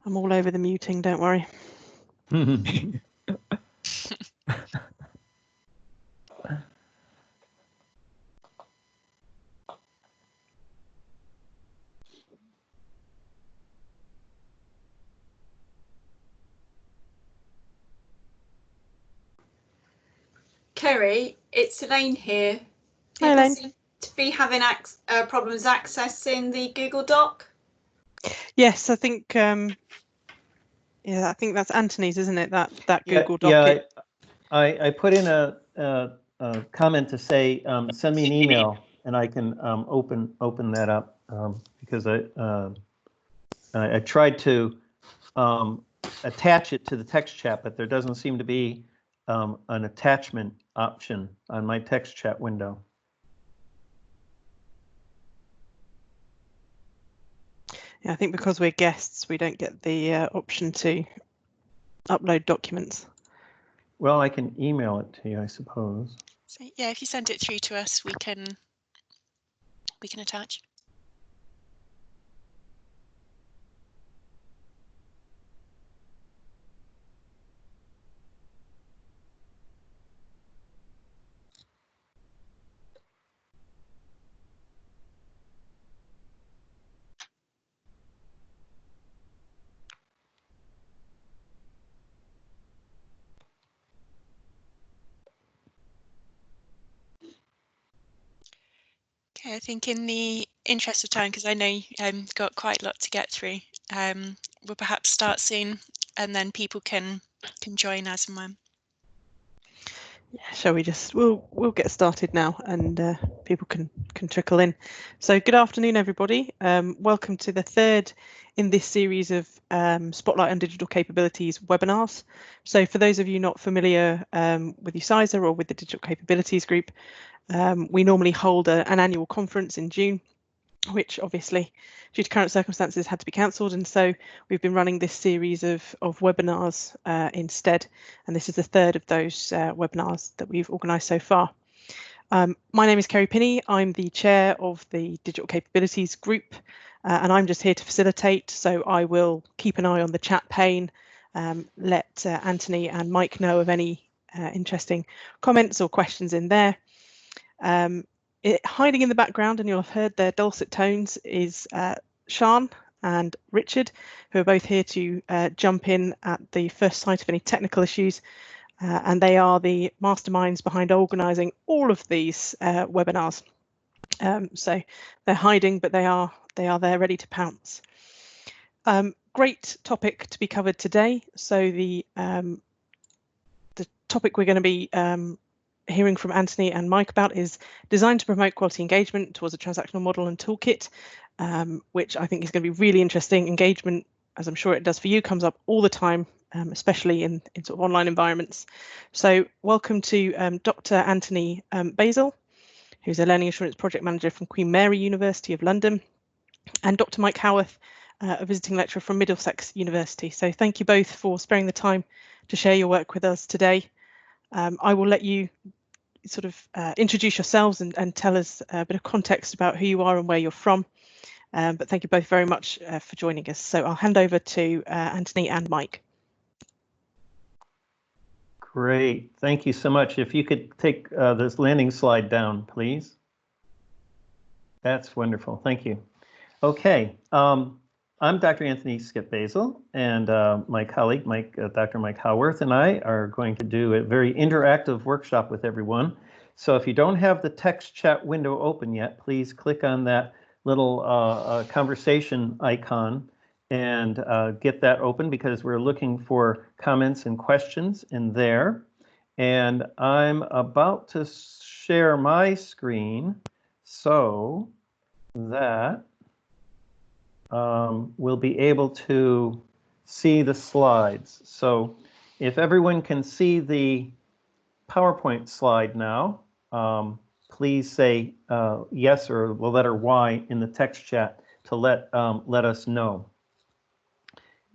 I'm all over the muting, don't worry. Kerry, it's Elaine here. Hi, People Elaine. seem to be having problems accessing the Google Doc. Yes, I think yeah, I think that's Anthony's, isn't it? That Google Doc. Yeah, I put in a comment to say send me an email and I can open that up because I tried to attach it to the text chat, but there doesn't seem to be an attachment option on my text chat window. Yeah, I think because we're guests, we don't get the option to upload documents. Well, I can email it to you, I suppose. So yeah, if you send it through to us, we can attach. Okay, I think in the interest of time, because I know you've got quite a lot to get through, we'll perhaps start soon, and then people can join as and when. Yeah, shall we just we'll get started now, and people can trickle in. So good afternoon, everybody. Welcome to the third in this series of Spotlight on Digital Capabilities webinars. So for those of you not familiar with UCISA or with the Digital Capabilities Group, we normally hold an annual conference in June, which obviously due to current circumstances had to be cancelled, and so we've been running this series of webinars instead, and this is the third of those webinars that we've organised so far. My name is Kerry Pinney. I'm the chair of the Digital Capabilities Group, and I'm just here to facilitate, so I will keep an eye on the chat pane, let Anthony and Mike know of any interesting comments or questions in there. Hiding in the background, and you'll have heard their dulcet tones, is Sian and Richard, who are both here to jump in at the first sight of any technical issues, and they are the masterminds behind organising all of these webinars. So they're hiding, but they are there ready to pounce. Great topic to be covered today. So the topic we're going to be hearing from Anthony and Mike about is designed to promote quality engagement towards a transactional model and toolkit, which I think is going to be really interesting. Engagement, as I'm sure it does for you, comes up all the time, especially in sort of online environments. So welcome to Dr. Anthony Basil, who's a Learning Assurance Project Manager from Queen Mary University of London, and Dr. Mike Howarth, a visiting lecturer from Middlesex University. So thank you both for sparing the time to share your work with us today. I will let you sort of introduce yourselves and tell us a bit of context about who you are and where you're from. But thank you both very much for joining us. So I'll hand over to Anthony and Mike. Great, thank you so much. If you could take this landing slide down, please. That's wonderful, thank you. Okay, I'm Dr. Anthony Skip Basil, and my colleague, Dr. Mike Howarth, and I are going to do a very interactive workshop with everyone. So if you don't have the text chat window open yet, please click on that little conversation icon and get that open, because we're looking for comments and questions in there. And I'm about to share my screen so that we'll be able to see the slides. So if everyone can see the PowerPoint slide now, please say yes or the letter Y in the text chat to let us know.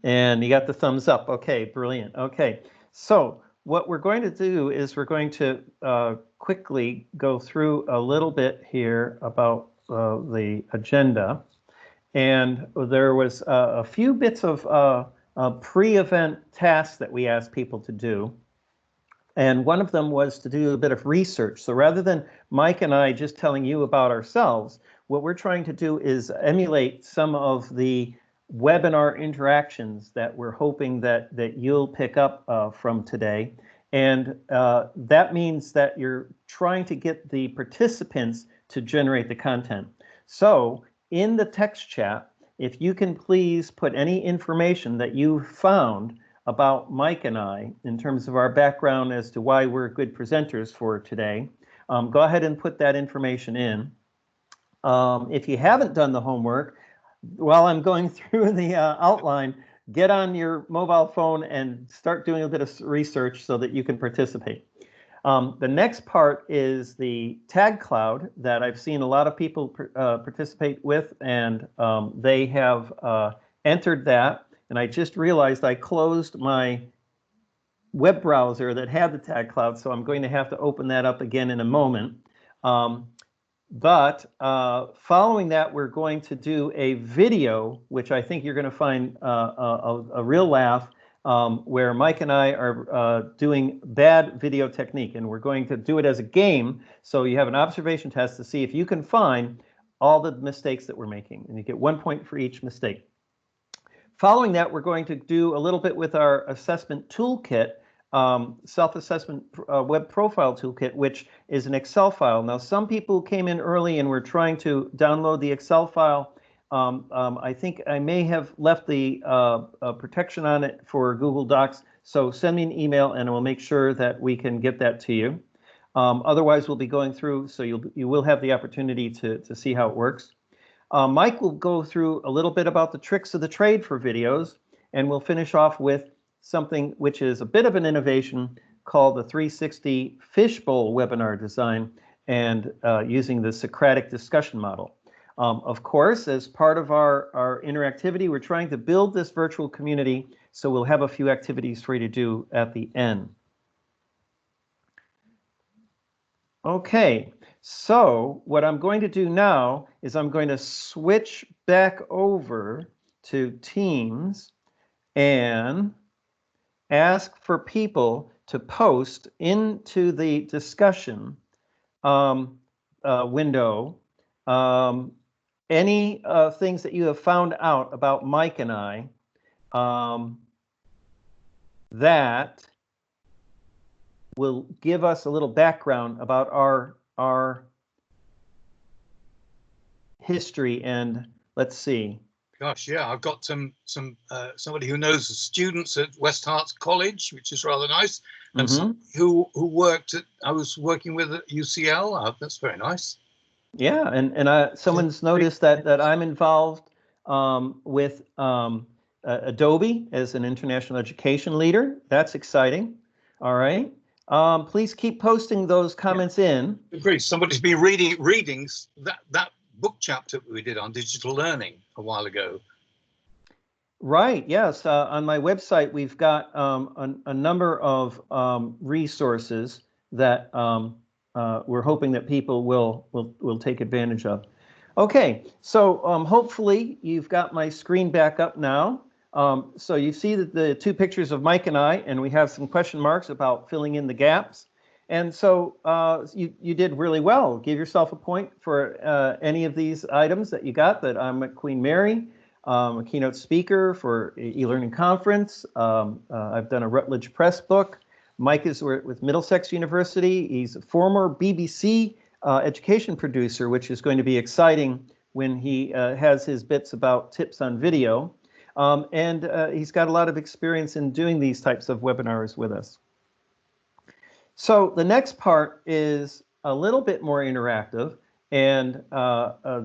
And you got the thumbs up. Okay, brilliant. Okay, so what we're going to do is we're going to quickly go through a little bit here about the agenda. And there was a few bits of pre-event tasks that we asked people to do. And one of them was to do a bit of research. So rather than Mike and I just telling you about ourselves, what we're trying to do is emulate some of the webinar interactions that we're hoping that you'll pick up from today. And that means that you're trying to get the participants to generate the content. So in the text chat, if you can please put any information that you found about Mike and I in terms of our background as to why we're good presenters for today, go ahead and put that information in. If you haven't done the homework, while I'm going through the outline, get on your mobile phone and start doing a bit of research so that you can participate. The next part is the tag cloud that I've seen a lot of people participate with, and they have entered that. And I just realized I closed my web browser that had the tag cloud, so I'm going to have to open that up again in a moment. But following that, we're going to do a video, which I think you're going to find a real laugh, where Mike and I are doing bad video technique, and we're going to do it as a game. So you have an observation test to see if you can find all the mistakes that we're making, and you get 1 point for each mistake. Following that, we're going to do a little bit with our assessment toolkit, self-assessment web profile toolkit, which is an Excel file. Now, some people came in early and were trying to download the Excel file. I think I may have left the protection on it for Google Docs, so send me an email and we'll make sure that we can get that to you. Otherwise, we'll be going through, so you will have the opportunity to see how it works. Mike will go through a little bit about the tricks of the trade for videos, and we'll finish off with something which is a bit of an innovation called the 360 fishbowl webinar design, and using the Socratic discussion model. Of course, as part of our interactivity, we're trying to build this virtual community, so we'll have a few activities for you to do at the end. Okay, so what I'm going to do now is I'm going to switch back over to Teams and ask for people to post into the discussion window any things that you have found out about Mike and I that will give us a little background about our history. And let's see. Gosh, yeah, I've got somebody who knows the students at West Harts College, which is rather nice, and who worked at, I was working with at UCL. That's very nice. Yeah, and someone's noticed that I'm involved with Adobe as an international education leader. That's exciting. All right. Please keep posting those comments in. Agree. Somebody's been reading that book chapter we did on digital learning a while ago. Right. Yes. On my website, we've got a number of resources that we're hoping that people will take advantage of. Okay. So hopefully you've got my screen back up now. So you see that the two pictures of Mike and I, and we have some question marks about filling in the gaps. And so you did really well. Give yourself a point for any of these items that you got. That I'm at Queen Mary, a keynote speaker for e-learning conference. I've done a Routledge Press book. Mike is with Middlesex University. He's a former BBC education producer, which is going to be exciting when he has his bits about tips on video. And he's got a lot of experience in doing these types of webinars with us. So the next part is a little bit more interactive, and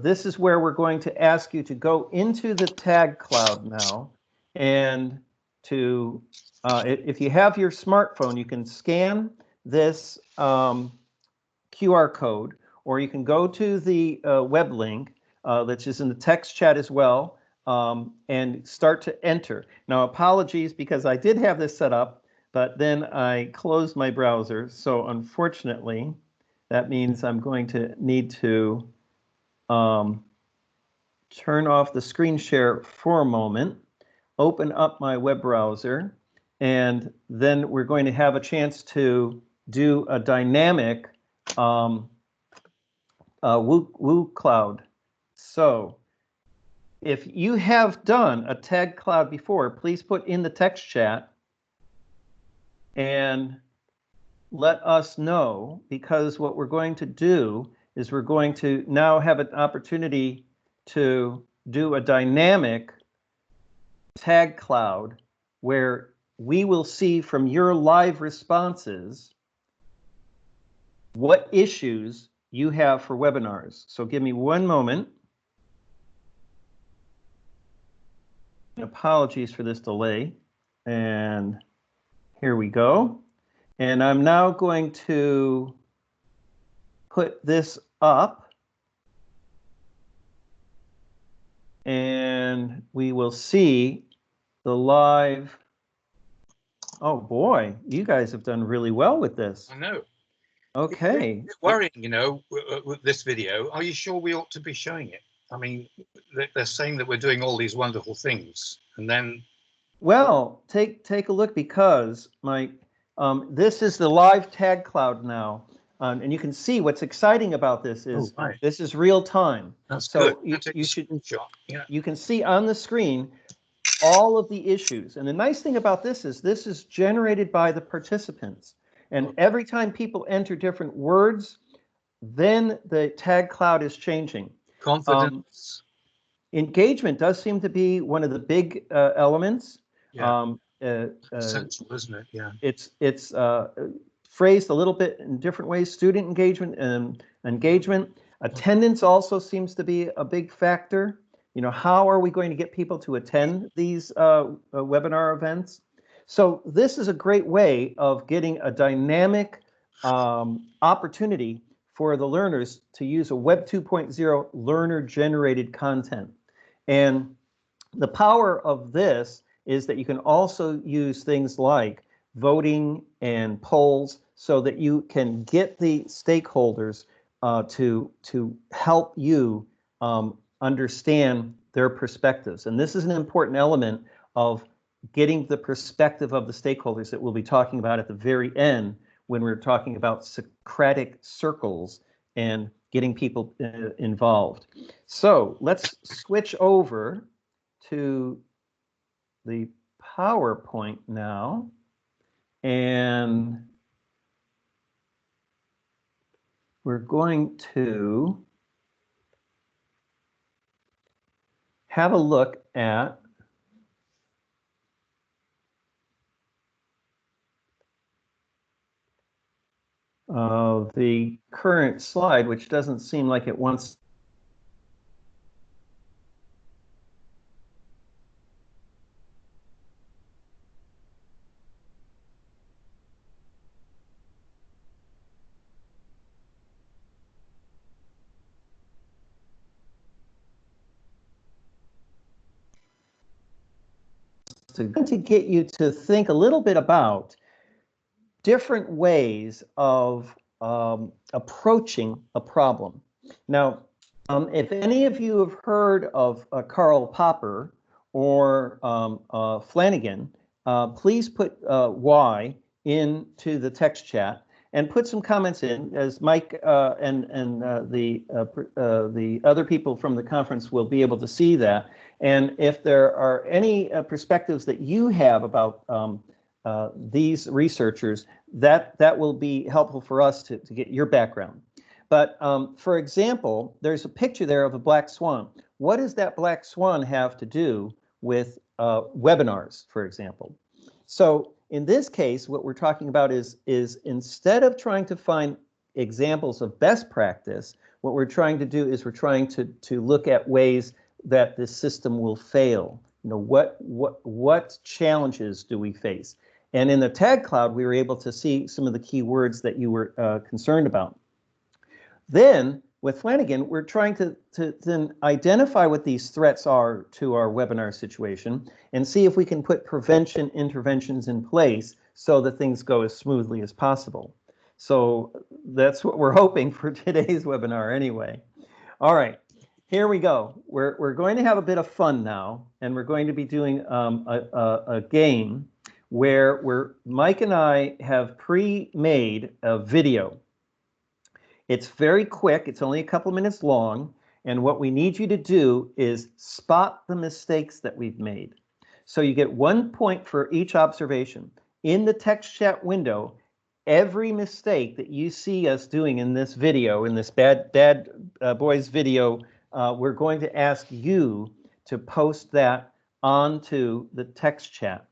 this is where we're going to ask you to go into the tag cloud now, and to, if you have your smartphone, you can scan this QR code, or you can go to the web link that's just in the text chat as well, and start to enter. Now, apologies, because I did have this set up, but then I closed my browser. So unfortunately, that means I'm going to need to turn off the screen share for a moment. open up my web browser, and then we're going to have a chance to do a dynamic Woo Cloud. So if you have done a tag cloud before, please put in the text chat and let us know, because what we're going to do is we're going to now have an opportunity to do a dynamic tag cloud where we will see from your live responses what issues you have for webinars. So give me one moment. Apologies for this delay. And here we go. And I'm now going to put this up. And we will see the live. Oh boy, you guys have done really well with this. I know. Okay. It's worrying, you know, with this video. Are you sure we ought to be showing it? I mean, they're saying that we're doing all these wonderful things, and then. Well, take a look, because Mike, this is the live tag cloud now, and you can see what's exciting about this is this is real time. That's so good. you should shot. Yeah. You can see on the screen all of the issues, and the nice thing about this is generated by the participants, and every time people enter different words, then the tag cloud is changing. Confidence. Engagement does seem to be one of the big elements. Yeah. Essential, isn't it? Yeah. It's phrased a little bit in different ways. Student engagement and engagement. Attendance also seems to be a big factor. You know, how are we going to get people to attend these webinar events? So this is a great way of getting a dynamic opportunity for the learners to use a Web 2.0 learner-generated content. And the power of this is that you can also use things like voting and polls so that you can get the stakeholders to help you understand their perspectives. And this is an important element of getting the perspective of the stakeholders that we'll be talking about at the very end when we're talking about Socratic circles and getting people involved. So let's switch over to the PowerPoint now, and we're going to have a look at the current slide, which doesn't seem like it wants to get you to think a little bit about different ways of approaching a problem. Now, if any of you have heard of Karl Popper or Flanagan, please put Y into the text chat and put some comments in, as Mike and the other people from the conference will be able to see that. And if there are any perspectives that you have about these researchers, that will be helpful for us to get your background. But for example, there's a picture there of a black swan. What does that black swan have to do with webinars, for example? So in this case, what we're talking about is instead of trying to find examples of best practice, what we're trying to do is we're trying to look at ways that this system will fail. You know, what challenges do we face? And in the tag cloud, we were able to see some of the key words that you were concerned about. Then with Flanagan, we're trying to then identify what these threats are to our webinar situation and see if we can put prevention interventions in place so that things go as smoothly as possible. So that's what we're hoping for today's webinar anyway. All right. Here we go. We're going to have a bit of fun now, and we're going to be doing a game where Mike and I have pre-made a video. It's very quick. It's only a couple minutes long. And what we need you to do is spot the mistakes that we've made. So you get 1 point for each observation. In the text chat window, every mistake that you see us doing in this video, in this bad boys video, we're going to ask you to post that onto the text chat.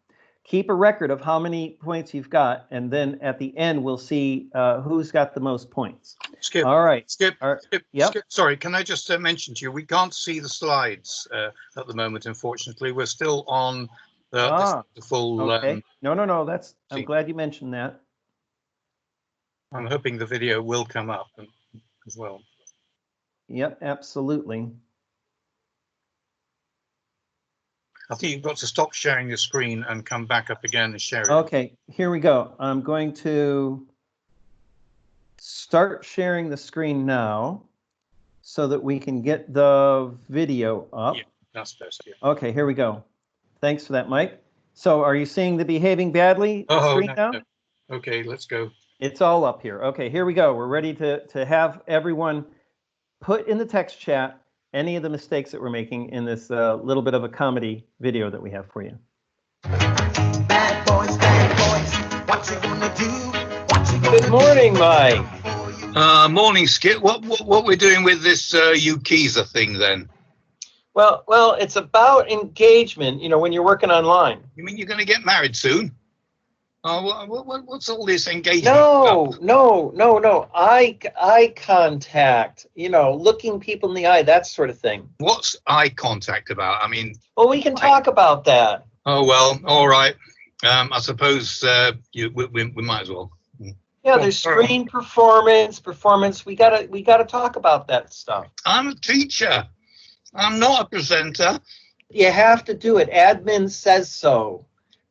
Keep a record of how many points you've got, and then at the end we'll see who's got the most points. Skip. All right. Skip. All Skip. Yep. Skip. Sorry, can I just mention to you, we can't see the slides at the moment, unfortunately. We're still on the full. Okay. No. That's. I'm glad you mentioned that. I'm hoping the video will come up as well. Yep, absolutely. I think you've got to stop sharing your screen and come back up again and share it. Okay, here we go. I'm going to start sharing the screen now so that we can get the video up. Yeah, that's best. Yeah. Okay, here we go. Thanks for that, Mike. So are you seeing the behaving badly screen now? No. Okay, let's go. It's all up here. Okay, here we go. We're ready to have everyone put in the text chat any of the mistakes that we're making in this little bit of a comedy video that we have for you. Bad boys, what you gonna do? What you gonna Good morning, Mike. Morning, Skip. What we're doing with this Ukiza thing then? Well, it's about engagement. You know, when you're working online. You mean you're going to get married soon? What's all this engagement? No. Eye contact. You know, looking people in the eye, that sort of thing. What's eye contact about? I mean, well, we can talk about that. Oh well, all right. I suppose we might as well. Yeah, there's screen performance. We gotta talk about that stuff. I'm a teacher. I'm not a presenter. You have to do it. Admin says so.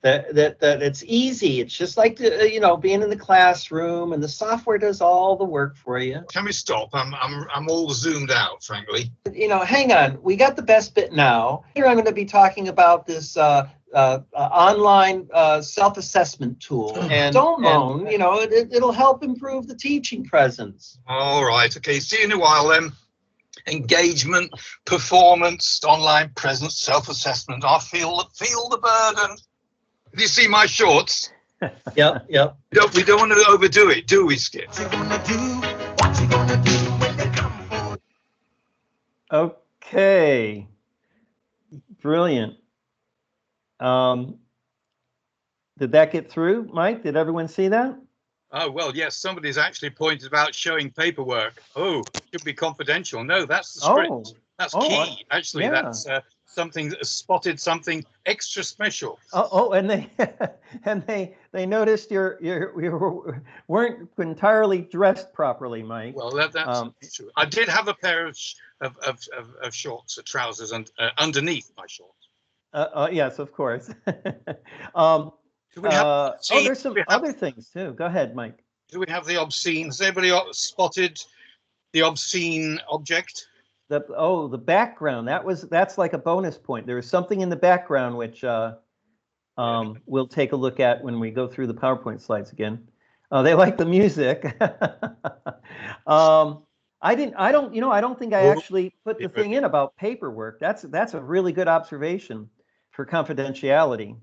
That it's easy. It's just like being in the classroom, and the software does all the work for you. Can we stop? I'm all zoomed out, frankly. Hang on. We got the best bit now. Here I'm going to be talking about this online self-assessment tool. And don't moan. It'll help improve the teaching presence. All right. Okay. See you in a while then. Engagement, performance, online presence, self-assessment. I feel the burden. Do you see my shorts? Yep. We don't want to overdo it, do we, Skip? What you gonna do when they come for you? Okay. Brilliant. Did that get through, Mike? Did everyone see that? Oh, well, yes, somebody's actually pointed about showing paperwork. Oh, it should be confidential. No, that's the script. That's key. Actually, yeah. That's something spotted something extra special. And they noticed you weren't entirely dressed properly, Mike. Well, that's true. I did have a pair of shorts, trousers, and underneath my shorts. Yes, of course. There's some other things too. Go ahead, Mike. Do we have the obscene? Has anybody spotted the obscene object? The background. That's like a bonus point. There is something in the background which we'll take a look at when we go through the PowerPoint slides again. They like the music. I don't think I actually put the thing in about paperwork. That's a really good observation for confidentiality.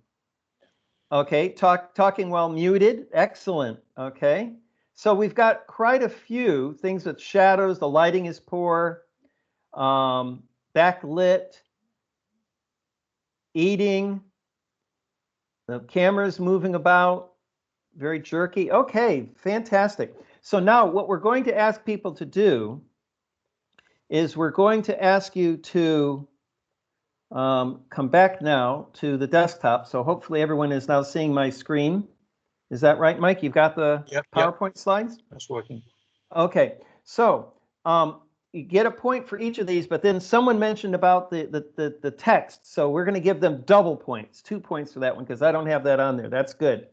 Okay, talking while muted. Excellent. Okay, so we've got quite a few things with shadows. The lighting is poor. Backlit. Eating. The camera's moving about. Very jerky. Okay, fantastic. So now what we're going to ask people to do is we're going to ask you to come back now to the desktop. So hopefully everyone is now seeing my screen. Is that right, Mike? You've got the PowerPoint slides? That's working. Okay, so you get a point for each of these, but then someone mentioned about the text. So we're going to give them double points, 2 points for that one, because I don't have that on there. That's good.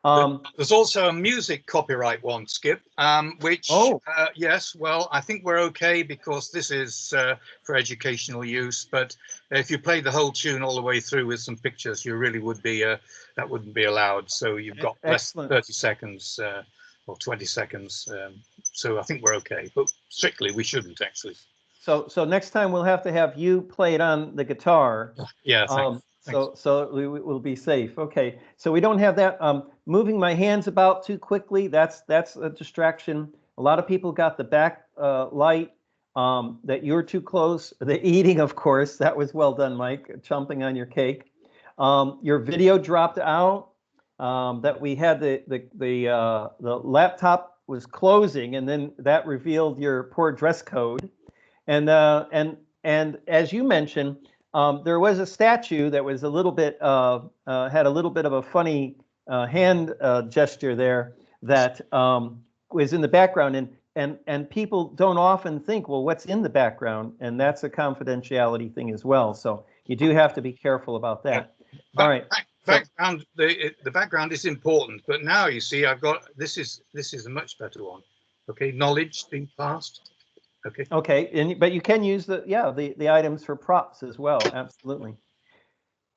There's also a music copyright one, Skip, which, yes, well, I think we're okay because this is for educational use. But if you played the whole tune all the way through with some pictures, you really would be, that wouldn't be allowed. So you've got less than 30 seconds or 20 seconds. So I think we're okay, but strictly we shouldn't actually. So next time we'll have to have you play it on the guitar. Yeah, thanks. So we will be safe. Okay, so we don't have that. Moving my hands about too quickly, that's a distraction. A lot of people got the back light, that you're too close. The eating, of course, that was well done, Mike, chomping on your cake. Your video dropped out, that we had the laptop was closing, and then that revealed your poor dress code. And as you mentioned, there was a statue that was a little bit had a little bit of a funny hand gesture there that was in the background, and people don't often think, well, what's in the background? And that's a confidentiality thing as well. So you do have to be careful about that. All right. Background, the background is important, but now you see I've got this is a much better one. Okay, knowledge being passed. Okay. Okay, but you can use the items for props as well. Absolutely.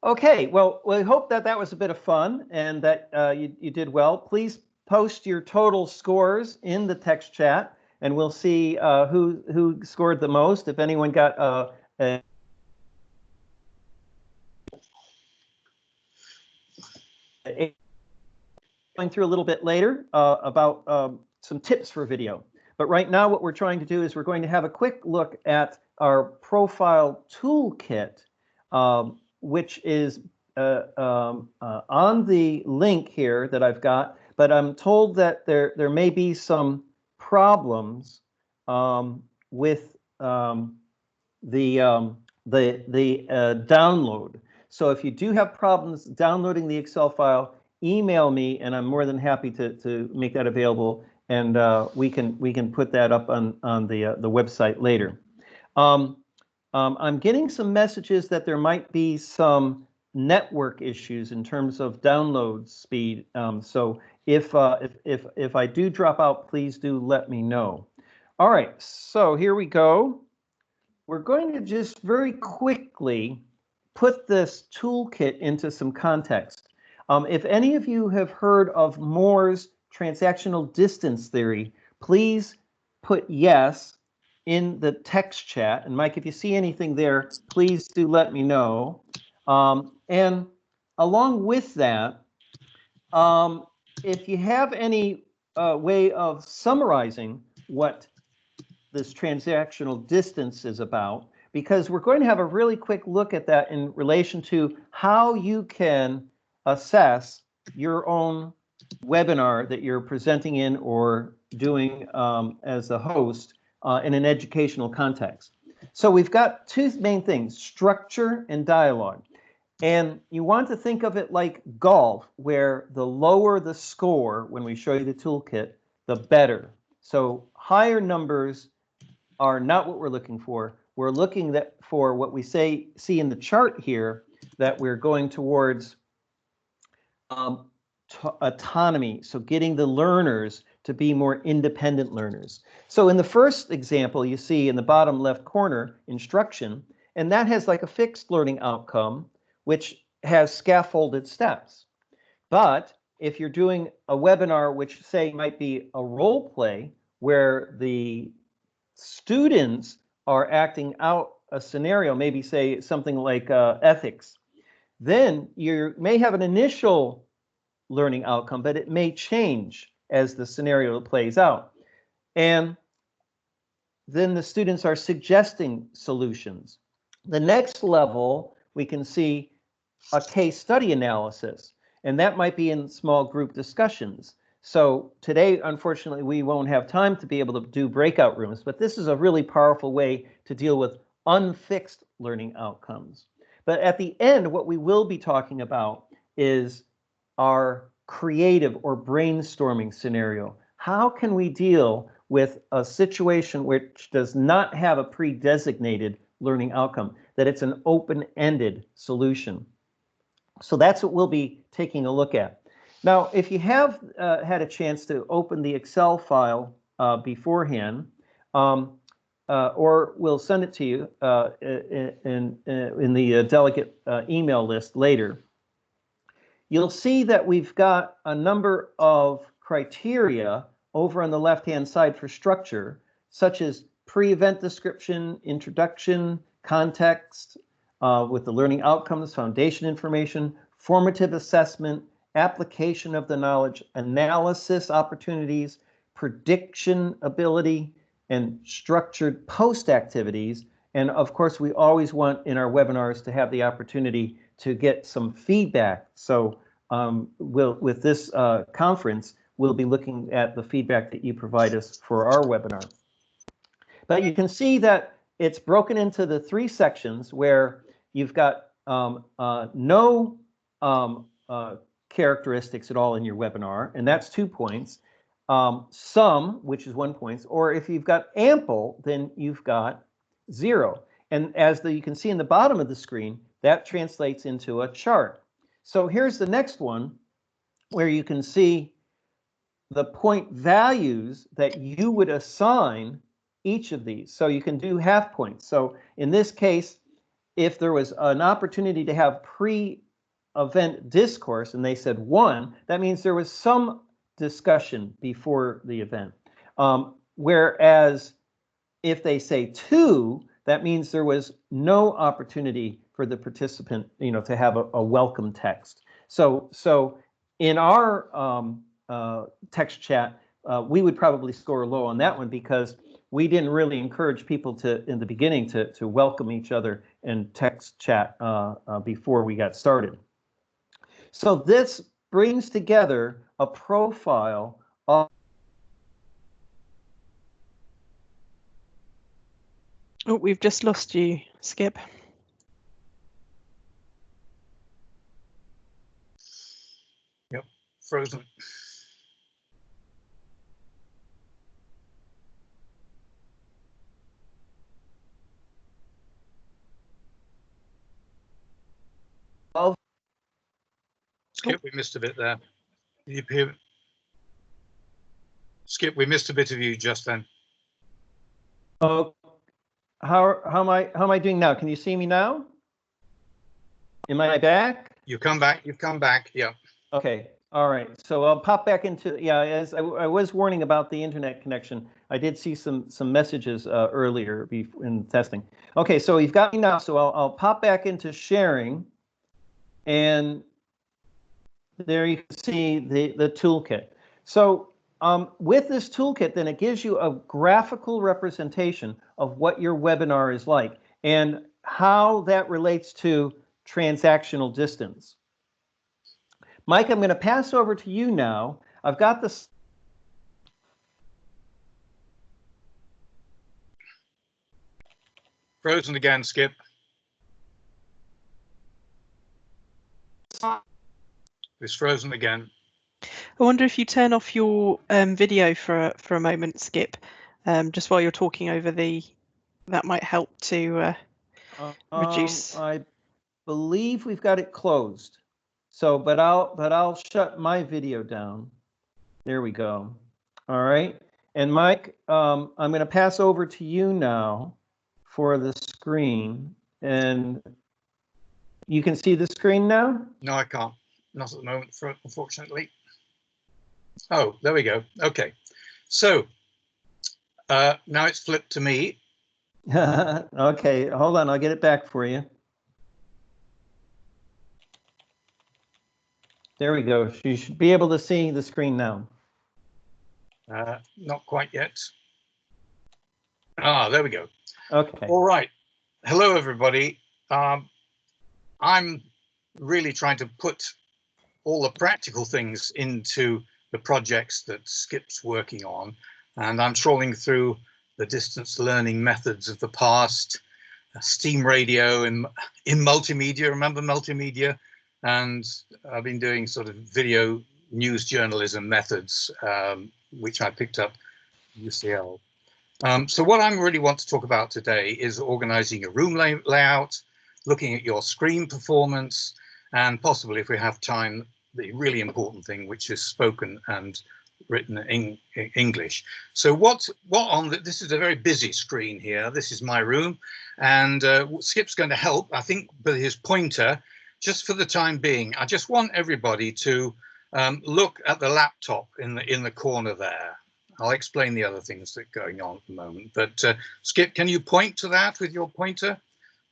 Okay, well, we hope that was a bit of fun and that you did well. Please post your total scores in the text chat, and we'll see who scored the most. If anyone got going through a little bit later about some tips for video. But right now, what we're trying to do is we're going to have a quick look at our profile toolkit, which is on the link here that I've got. But I'm told that there may be some problems with the download. So if you do have problems downloading the Excel file, email me, and I'm more than happy to make that available. And we can put that up on the website later. I'm getting some messages that there might be some network issues in terms of download speed. So if I do drop out, please do let me know. All right, so here we go. We're going to just very quickly put this toolkit into some context. If any of you have heard of Moore's transactional distance theory, please put yes in the text chat. And Mike, if you see anything there, please do let me know. And along with that, if you have any way of summarizing what this transactional distance is about, because we're going to have a really quick look at that in relation to how you can assess your own webinar that you're presenting in or doing as a host in an educational context. So we've got two main things, structure and dialogue. And you want to think of it like golf, where the lower the score when we show you the toolkit, the better. So higher numbers are not what we're looking for. We're looking for what we see in the chart here, that we're going towards autonomy, so getting the learners to be more independent learners. So in the first example, you see in the bottom left corner, instruction, and that has like a fixed learning outcome, which has scaffolded steps. But if you're doing a webinar, which say might be a role play, where the students are acting out a scenario, maybe say something like ethics, then you may have an initial learning outcome, but it may change as the scenario plays out. And then the students are suggesting solutions. The next level, we can see a case study analysis, and that might be in small group discussions. So today, unfortunately, we won't have time to be able to do breakout rooms, but this is a really powerful way to deal with unfixed learning outcomes. But at the end, what we will be talking about is our creative or brainstorming scenario. How can we deal with a situation which does not have a pre-designated learning outcome, that it's an open-ended solution? So that's what we'll be taking a look at. Now, if you have had a chance to open the Excel file beforehand, or we'll send it to you in the delegate email list later, you'll see that we've got a number of criteria over on the left-hand side for structure, such as pre-event description, introduction, context, with the learning outcomes, foundation information, formative assessment, application of the knowledge, analysis opportunities, prediction ability, and structured post activities. And of course, we always want in our webinars to have the opportunity to get some feedback. So with this conference, we'll be looking at the feedback that you provide us for our webinar. But you can see that it's broken into the 3 sections where you've got no characteristics at all in your webinar, and that's 2 points. Some, which is 1 point, or if you've got ample, then you've got 0. And as you can see in the bottom of the screen, that translates into a chart. So here's the next one where you can see the point values that you would assign each of these. So you can do half points. So in this case, if there was an opportunity to have pre-event discourse and they said 1, that means there was some discussion before the event. Whereas if they say 2, that means there was no opportunity for the participant, to have a welcome text. So in our text chat, we would probably score low on that one because we didn't really encourage people in the beginning to welcome each other and text chat before we got started. So this brings together a profile of. Oh, we've just lost you, Skip. Yep, frozen. Skip, we missed a bit there. Did you hear? Skip, we missed a bit of you just then. Oh, how am I doing now? Can you see me now? Am I back? You've come back. You've come back. Yeah. Okay. All right. So I'll pop back into, as I was warning about the internet connection. I did see some messages earlier in testing. Okay. So you've got me now. So I'll pop back into sharing, and there you can see the toolkit. So with this toolkit, then it gives you a graphical representation of what your webinar is like and how that relates to transactional distance. Mike, I'm going to pass over to you now. I've got this. Frozen again, Skip. It's frozen again. I wonder if you turn off your video for a moment, Skip, just while you're talking over that might help to reduce. I believe we've got it closed. So, but I'll shut my video down. There we go. All right. And Mike, I'm going to pass over to you now for the screen. And you can see the screen now? No, I can't. Not at the moment, unfortunately. Oh, there we go. Okay. So now it's flipped to me. Okay, hold on. I'll get it back for you. There we go. You should be able to see the screen now. Not quite yet. Ah, there we go. Okay. All right. Hello, everybody. I'm really trying to put all the practical things into the projects that Skip's working on. And I'm trawling through the distance learning methods of the past, steam radio in multimedia, remember multimedia? And I've been doing sort of video news journalism methods, which I picked up at UCL. So what I really want to talk about today is organizing a room layout, looking at your screen performance, and possibly, if we have time, the really important thing, which is spoken and written in English. So what on this is a very busy screen here. This is my room, and Skip's going to help, I think, with his pointer. Just for the time being, I just want everybody to look at the laptop in the corner there. I'll explain the other things that are going on at the moment. But Skip, can you point to that with your pointer?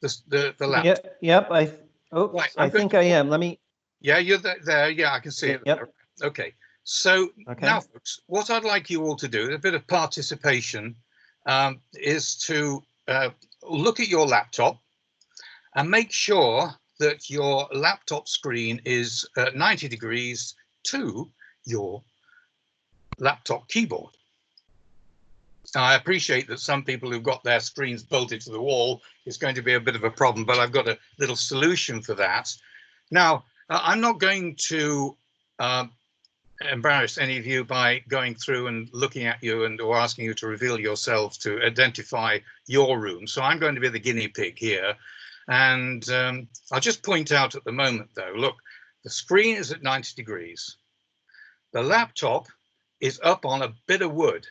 The laptop. Yep. Right, I think I am. Let me. Yeah, you're there. Yeah, I can see it. Yep. Okay. So Okay. now, folks, what I'd like you all to do, a bit of participation, is to look at your laptop and make sure that your laptop screen is 90 degrees to your laptop keyboard. Now, I appreciate that some people who've got their screens bolted to the wall is going to be a bit of a problem, but I've got a little solution for that. Now, I'm not going to embarrass any of you by going through and looking at you and or asking you to reveal yourselves to identify your room. So I'm going to be the guinea pig here. And I'll just point out at the moment, though, look, the screen is at 90 degrees. The laptop is up on a bit of wood,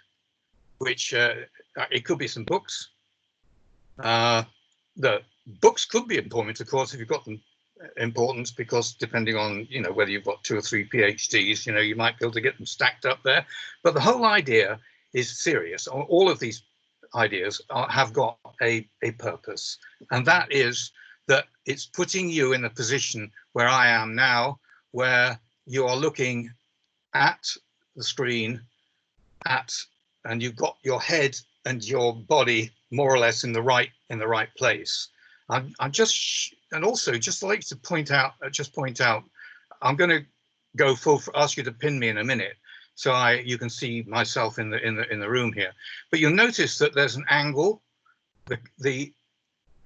which it could be some books. The books could be important, of course, if you've got them important, because depending on, you know, whether you've got 2 or 3 PhDs, you know, you might be able to get them stacked up there. But the whole idea is serious. All of these ideas have got a purpose, and that is that it's putting you in a position where I am now, where you are looking at the screen and you've got your head and your body more or less in the right place. I'm just, and also just like to point out, I'm going to go full, ask you to pin me in a minute, so you can see myself in the room here. But you'll notice that there's an angle. The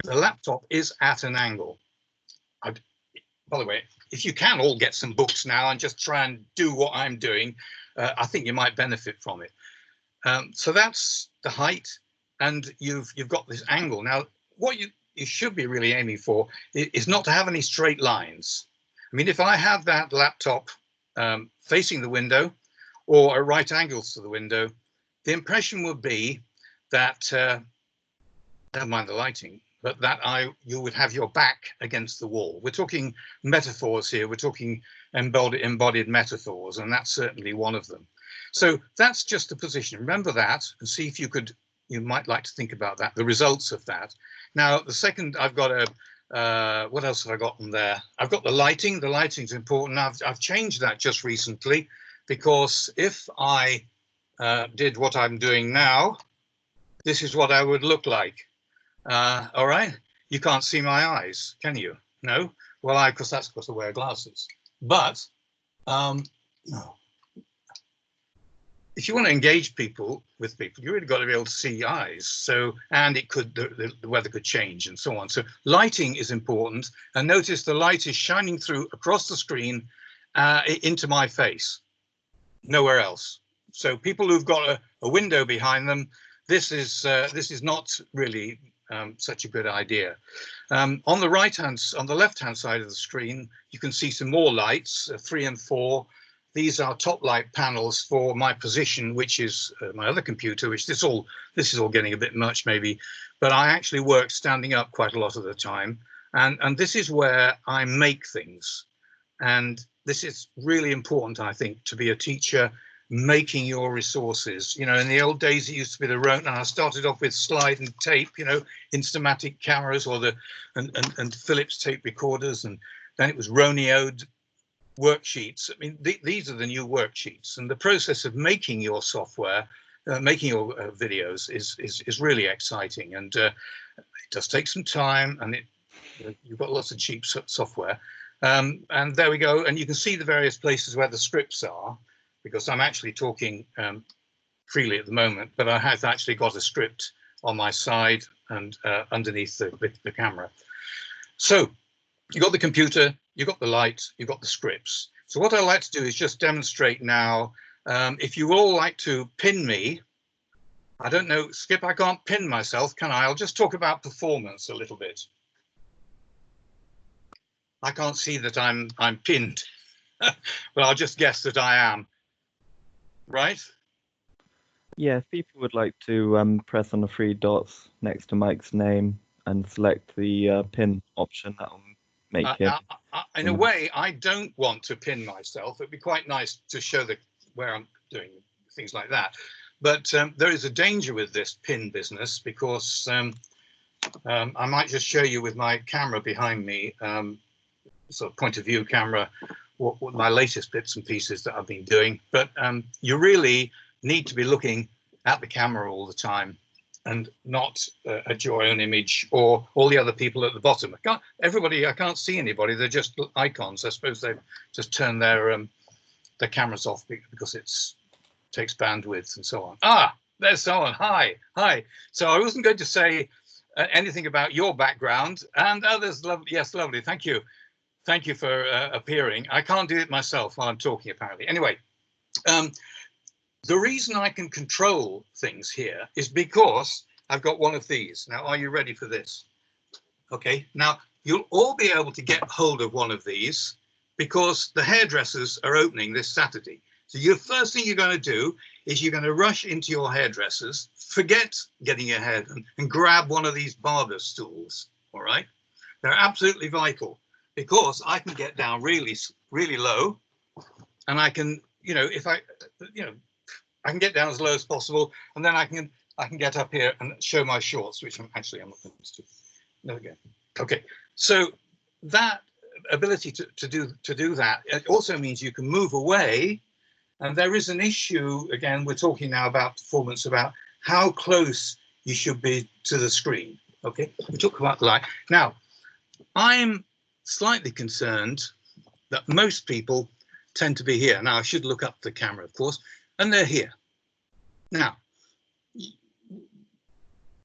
laptop is at an angle. By the way, if you can all get some books now and just try and do what I'm doing, I think you might benefit from it. So that's the height, and you've got this angle. Now, what you should be really aiming for is not to have any straight lines. I mean, if I had that laptop facing the window or at right angles to the window, the impression would be that, never mind the lighting, but that you would have your back against the wall. We're talking metaphors here. We're talking embodied metaphors, and that's certainly one of them. So that's just the position. Remember that, and see if you might like to think about that, the results of that. Now, the second, I've got what else have I got on there? I've got the lighting. The lighting's important. I've changed that just recently, because if I did what I'm doing now, this is what I would look like. All right, you can't see my eyes, can you? No? Well, that's because I wear glasses. But if you want to engage with people, you really got to be able to see eyes. So, and it could, the weather could change and so on. So lighting is important. And notice the light is shining through across the screen into my face, nowhere else. So people who've got a window behind them, this is not really such a good idea. On the left-hand side of the screen, you can see some more lights, 3 and 4. These are top light panels for my position, which is my other computer, which this is all getting a bit much maybe, but I actually work standing up quite a lot of the time. And this is where I make things. And this is really important, I think, to be a teacher, making your resources. You know, in the old days, it used to be the Ronin. I started off with slide and tape, you know, Instamatic cameras or and Philips tape recorders, and then it was Ronioed worksheets. I mean, these are the new worksheets, and the process of making your software, making your videos is really exciting, and it does take some time, and you've got lots of cheap software. And there we go, and you can see the various places where the scripts are, because I'm actually talking freely at the moment, but I have actually got a script on my side and underneath the camera. So you've got the computer, you've got the light, you've got the scripts. So what I'd like to do is just demonstrate now. If you all like to pin me, I don't know, Skip, I can't pin myself, can I? I'll just talk about performance a little bit. I can't see that I'm pinned. but I'll just guess that I am. Right? Yeah, if people would like to press on the three dots next to Mike's name and select the pin option, that'll make it. In a way, I don't want to pin myself. It'd be quite nice to show where I'm doing things like that. But there is a danger with this pin business, because I might just show you with my camera behind me, sort of point of view camera, what my latest bits and pieces that I've been doing. But you really need to be looking at the camera all the time, and not at your own image or all the other people at the bottom. I can't see anybody. They're just icons. I suppose they've just turned their cameras off because it takes bandwidth and so on. Ah, there's someone. Hi. So I wasn't going to say anything about your background. And others, lovely. Yes, lovely. Thank you. Thank you for appearing. I can't do it myself while I'm talking, apparently. Anyway, the reason I can control things here is because I've got one of these. Now, are you ready for this? Okay, now you'll all be able to get hold of one of these because the hairdressers are opening this Saturday. So your first thing you're going to do is you're going to rush into your hairdressers, forget getting your hair done, and grab one of these barber stools, all right? They're absolutely vital because I can get down really, really low, and I can, I can get down as low as possible, and then I can get up here and show my shorts, which I'm not going to do. There we go. Okay, so that ability to do that, it also means you can move away, and there is an issue. Again, we're talking now about performance, about how close you should be to the screen. Okay, we talk about light. Now, I'm slightly concerned that most people tend to be here. Now, I should look up the camera, of course, and they're here. Now,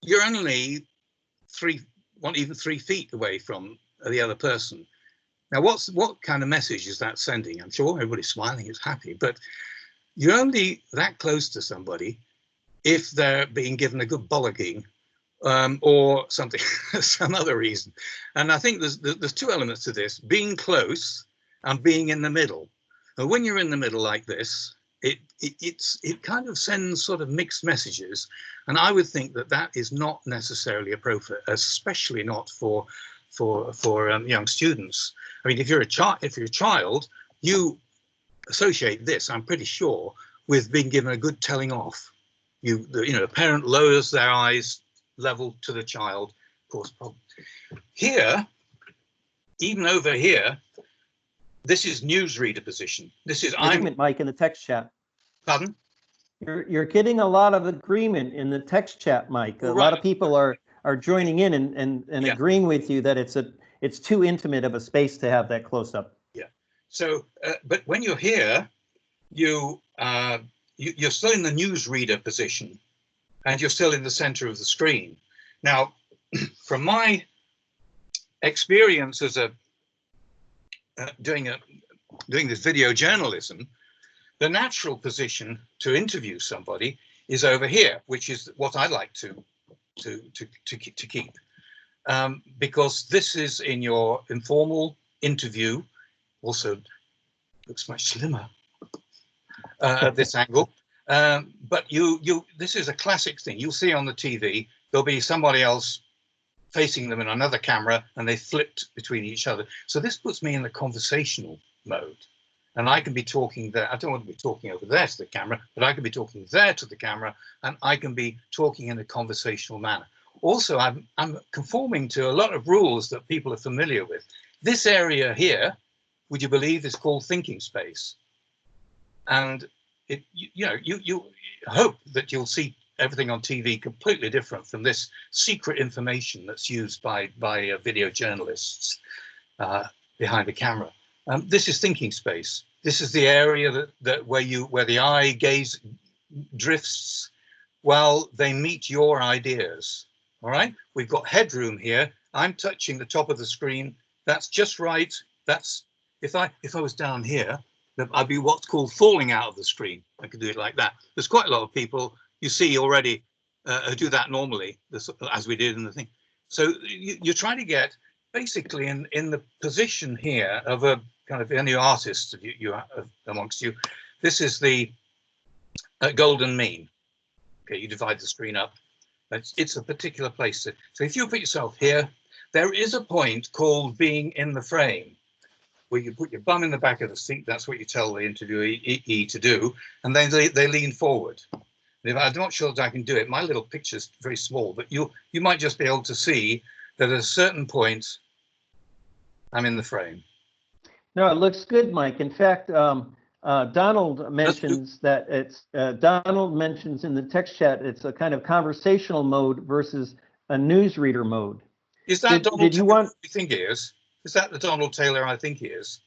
you're only even 3 feet away from the other person. Now, what kind of message is that sending? I'm sure everybody's smiling, is happy, but you're only that close to somebody if they're being given a good bollocking or something, some other reason. And I think there's two elements to this: being close and being in the middle. And when you're in the middle like this, it kind of sends sort of mixed messages, and I would think that is not necessarily appropriate, especially not for young students. I mean, if you're a child, you associate this, I'm pretty sure, with being given a good telling off. The parent lowers their eyes level to the child, cause problem. Here, even over here, this is newsreader position. This is Mike, in the text chat. Pardon? You're getting a lot of agreement in the text chat, Mike. A lot of people are joining in and agreeing with you that it's too intimate of a space to have that close up. Yeah. So, but when you're here, you're still in the newsreader position, and you're still in the center of the screen. Now, from my experience as doing this video journalism, the natural position to interview somebody is over here, which is what I like to keep, because this is in your informal interview. Also looks much slimmer at this angle, but this is a classic thing you'll see on the TV. There'll be somebody else facing them in another camera, and they flipped between each other. So this puts me in the conversational mode, and I can be talking there. I don't want to be talking over there to the camera, but I can be talking there to the camera, and I can be talking in a conversational manner. Also, I'm conforming to a lot of rules that people are familiar with. This area here, would you believe, is called thinking space, and you hope that you'll see everything on TV completely different from this secret information that's used by video journalists behind the camera. This is thinking space. This is the area where the eye gaze drifts while they meet your ideas. All right, we've got headroom here. I'm touching the top of the screen. That's just right. That's if I was down here, I'd be what's called falling out of the screen. I could do it like that. There's quite a lot of people you see already who do that normally, as we did in the thing. So you're trying to get basically in the position here of a kind of any artists you amongst you, this is the golden mean. Okay, you divide the screen up. It's a particular place. So if you put yourself here, there is a point called being in the frame, where you put your bum in the back of the seat. That's what you tell the interviewee to do, and then they lean forward. If I'm not sure that I can do it, my little picture's very small, but you might just be able to see that at a certain point, I'm in the frame. No, it looks good, Mike. In fact, Donald mentions that Donald mentions in the text chat it's a kind of conversational mode versus a newsreader mode. Is that did you want? You think it is? Is that the Donald Taylor I think he is?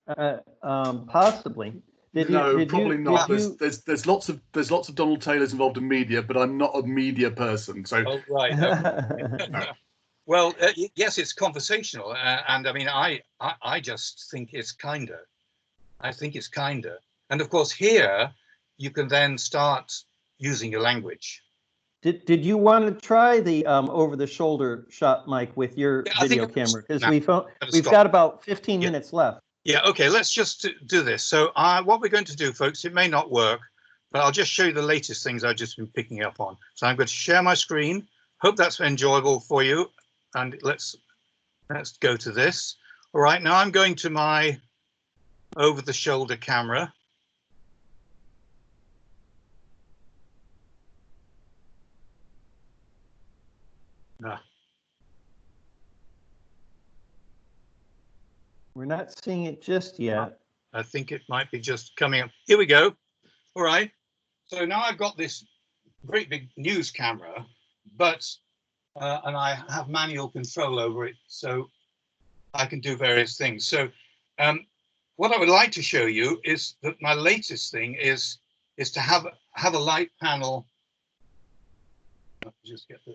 Possibly. Probably not. There's lots of Donald Taylors involved in media, but I'm not a media person. So. Oh right. No. Well, yes, it's conversational, and I mean, I just think it's kinder. I think it's kinder, and of course, here you can then start using your language. Did you want to try the over-the-shoulder shot, Mike, with your video camera? Because we've got about 15 minutes left. Yeah. Okay. Let's just do this. So, what we're going to do, folks, it may not work, but I'll just show you the latest things I've just been picking up on. So I'm going to share my screen. Hope that's enjoyable for you. And let's go to this. All right, now I'm going to my over-the-shoulder camera. We're not seeing it just yet. I think it might be just coming up. Here we go. All right. So now I've got this great big news camera, but and I have manual control over it, so I can do various things. So what I would like to show you is that my latest thing is to have a light panel. Just get the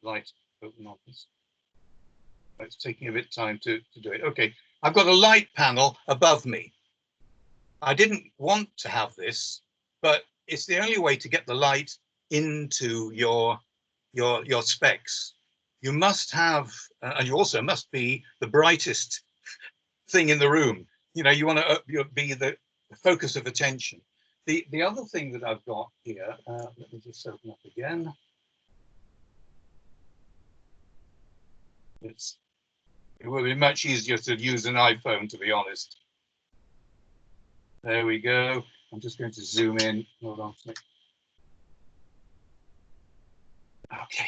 light open on this. It's taking a bit of time to do it. Okay, I've got a light panel above me. I didn't want to have this, but it's the only way to get the light into your specs. You must have, and you also must be the brightest thing in the room. You know, you want to be the focus of attention. The other thing that I've got here, let me just open up again. It would be much easier to use an iPhone, to be honest. There we go. I'm just going to zoom in. Hold on a second. Okay.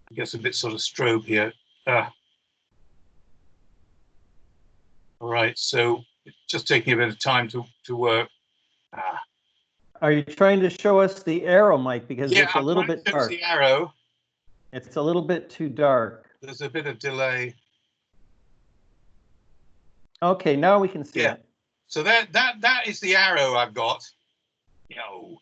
I guess a bit sort of strobe here. All right, so it's just taking a bit of time to work. Are you trying to show us the arrow, Mike? Because it's a little bit dark. The arrow. It's a little bit too dark. There's a bit of delay. Okay, now we can see it. So that is the arrow I've got. Yo.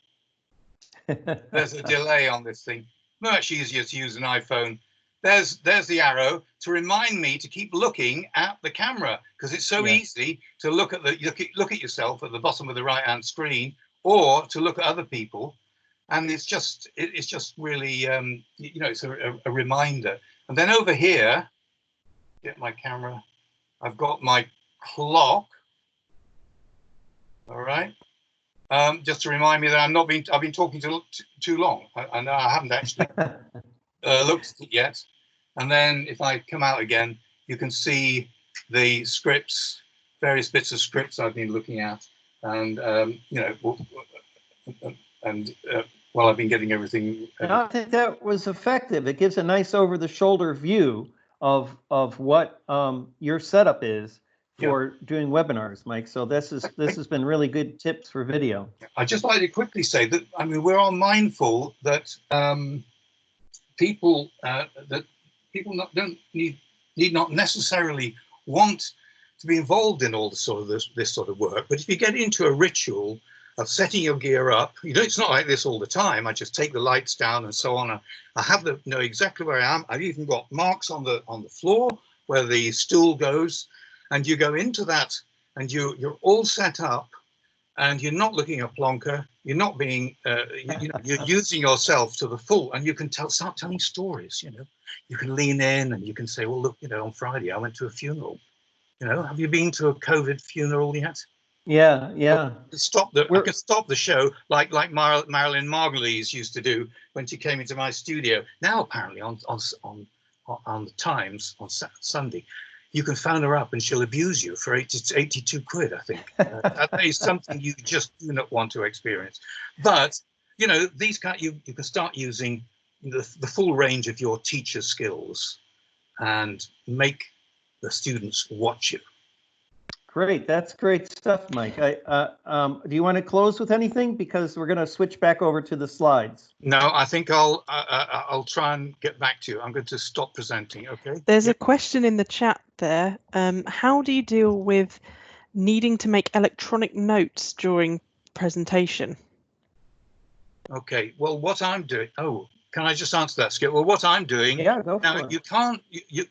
There's a delay on this thing. Much easier to use an iPhone. There's the arrow to remind me to keep looking at the camera, because it's so easy to look at look at yourself at the bottom of the right-hand screen, or to look at other people, and it's just really you know, it's a reminder. And then over here, get my camera. I've got my clock. All right. Just to remind me that I've been talking too long. I know I haven't actually looked at it yet. And then if I come out again, you can see the scripts, various bits of scripts I've been looking at, and you know, and while I've been getting everything. I think that was effective. It gives a nice over-the-shoulder view of what your setup is for doing webinars, Mike. So this has been really good tips for video. I'd just like to quickly say that, I mean, we're all mindful that people don't need not necessarily want to be involved in all the sort of this sort of work. But if you get into a ritual of setting your gear up, you know, it's not like this all the time. I just take the lights down and so on. I have to know exactly where I am. I've even got marks on the floor where the stool goes. And you go into that, and you're all set up, and you're not looking at Plonker. you're not being, you're using yourself to the full, and you can start telling stories. You can lean in and you can say, well, look, on Friday I went to a funeral. Have you been to a COVID funeral yet? Yeah. I could stop the show like Marilyn Margulies used to do when she came into my studio. Now apparently on the Times on Sunday, you can phone her up and she'll abuse you for 82 quid, I think. That is something you just do not want to experience. But you can start using the full range of your teacher skills and make the students watch you. Great, that's great stuff, Mike. Do you want to close with anything? Because we're going to switch back over to the slides. No, I think I'll try and get back to you. I'm going to stop presenting. Okay. There's a question in the chat there. How do you deal with needing to make electronic notes during presentation? Okay. Well, what I'm doing. Oh, can I just answer that, Skip? Well, what I'm doing. Yeah, go for now, it. you can't.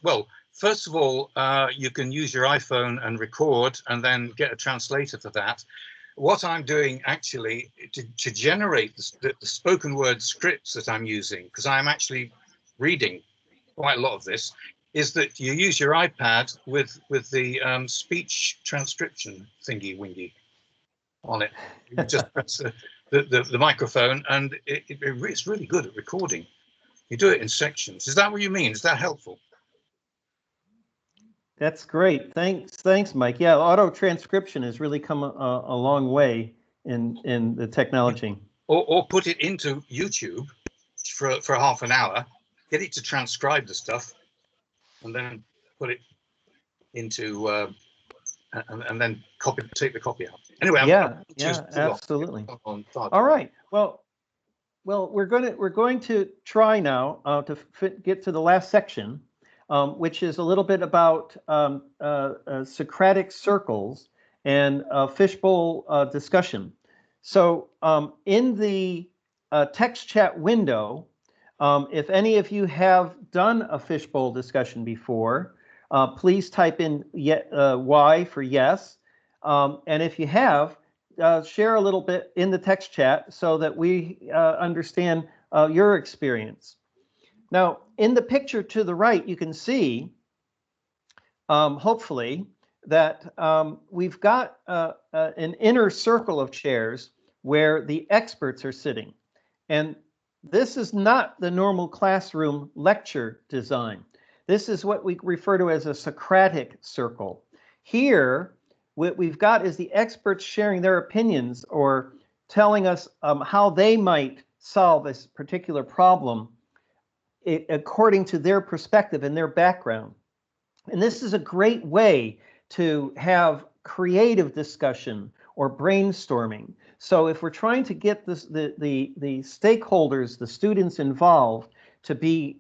Well, first of all, you can use your iPhone and record, and then get a translator for that. What I'm doing actually to generate the spoken word scripts that I'm using, because I'm actually reading quite a lot of this, is that you use your iPad with the speech transcription thingy wingy on it. You just press the microphone, and it's really good at recording. You do it in sections. Is that what you mean? Is that helpful? That's great. Thanks, Mike. Yeah, auto transcription has really come a long way in the technology. Or put it into YouTube for half an hour, get it to transcribe the stuff, and then put it into and then take the copy out. Anyway, yeah, absolutely. All right. Well, we're going to try now to get to the last section, which is a little bit about Socratic circles and fishbowl discussion. So in the text chat window, if any of you have done a fishbowl discussion before, please type in Y for yes. And if you have, share a little bit in the text chat so that we understand your experience. Now, in the picture to the right, you can see, hopefully, that we've got an inner circle of chairs where the experts are sitting. And this is not the normal classroom lecture design. This is what we refer to as a Socratic circle. Here, what we've got is the experts sharing their opinions or telling us how they might solve this particular problem according to their perspective and their background. And this is a great way to have creative discussion or brainstorming. So if we're trying to get the stakeholders, the students involved, to be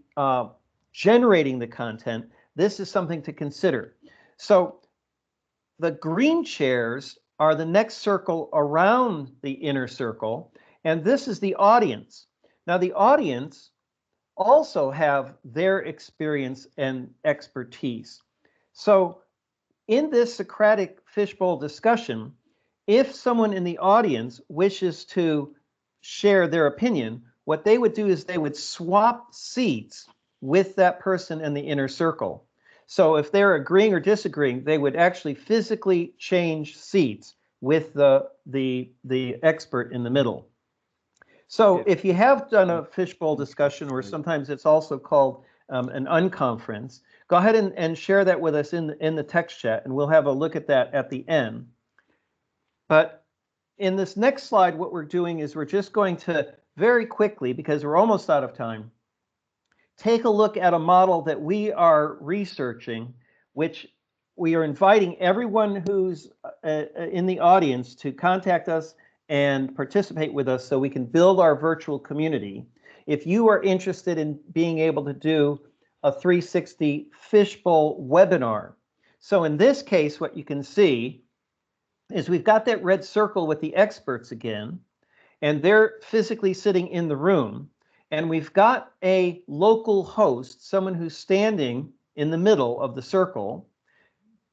generating the content, this is something to consider. So the green chairs are the next circle around the inner circle, and this is the audience. Now the audience also have their experience and expertise. So in this Socratic fishbowl discussion, if someone in the audience wishes to share their opinion, what they would do is they would swap seats with that person in the inner circle. So if they're agreeing or disagreeing, they would actually physically change seats with the expert in the middle. So if you have done a fishbowl discussion, or sometimes it's also called an unconference, go ahead and share that with us in the text chat, and we'll have a look at that at the end. But in this next slide, what we're doing is we're just going to very quickly, because we're almost out of time, take a look at a model that we are researching, which we are inviting everyone who's in the audience to contact us and participate with us so we can build our virtual community. If you are interested in being able to do a 360 fishbowl webinar. So in this case, what you can see is we've got that red circle with the experts again, and they're physically sitting in the room. And we've got a local host, someone who's standing in the middle of the circle,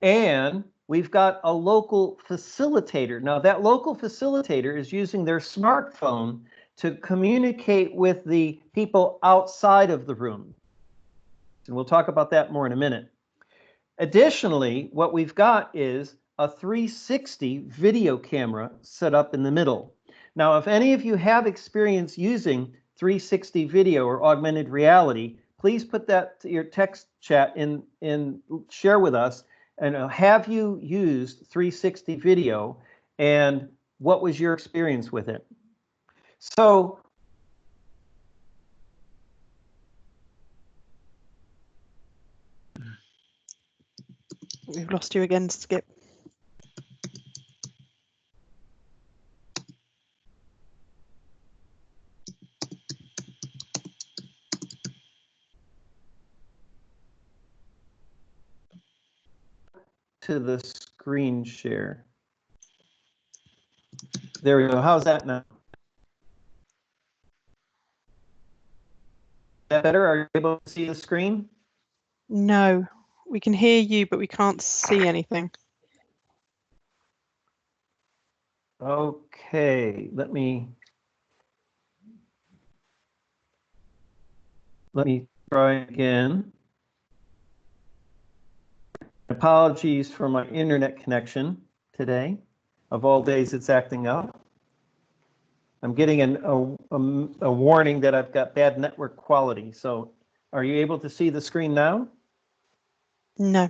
and we've got a local facilitator. Now, that local facilitator is using their smartphone to communicate with the people outside of the room. And we'll talk about that more in a minute. Additionally, what we've got is a 360 video camera set up in the middle. Now, if any of you have experience using 360 video or augmented reality, please put that to your text chat in share with us. And have you used 360 video, and what was your experience with it? So we've lost you again, Skip. to the screen share. There we go. How's that now? Is that better? Are you able to see the screen? No, we can hear you, but we can't see anything. Okay, let me try again. Apologies for my internet connection today. Of all days, it's acting up. I'm getting a warning that I've got bad network quality. So are you able to see the screen now? No.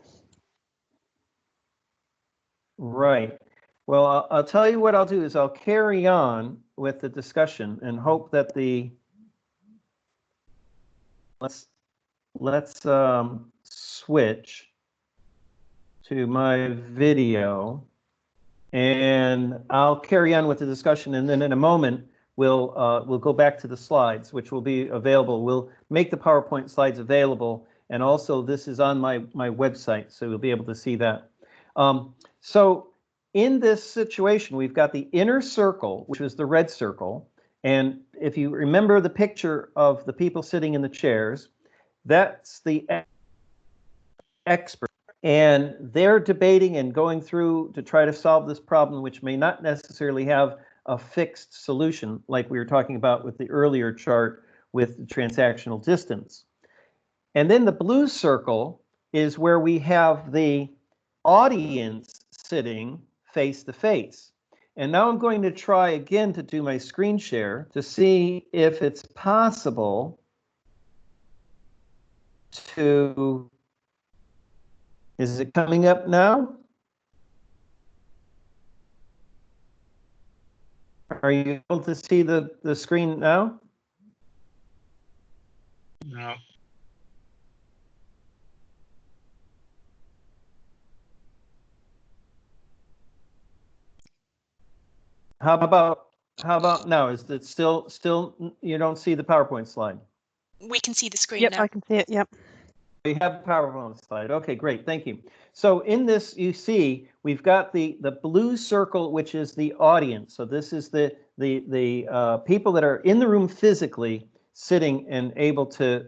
Right. Well, I'll tell you what I'll do is I'll carry on with the discussion and hope that let's switch to my video, and I'll carry on with the discussion, and then in a moment we'll go back to the slides, which will be available. We'll make the PowerPoint slides available, and also this is on my website, so you'll be able to see that. So in this situation, we've got the inner circle, which is the red circle, and if you remember the picture of the people sitting in the chairs, that's the expert. And they're debating and going through to try to solve this problem, which may not necessarily have a fixed solution, like we were talking about with the earlier chart with the transactional distance. And then the blue circle is where we have the audience sitting face to face. And now I'm going to try again to do my screen share to see if it's possible to... Is it coming up now? Are you able to see the screen now? No. How about now? Is it still you don't see the PowerPoint slide? We can see the screen Yep, now. I can see it. Yep. We have the PowerPoint slide. Okay, great. Thank you. So in this, you see, we've got the blue circle, which is the audience. So this is the people that are in the room physically sitting and able to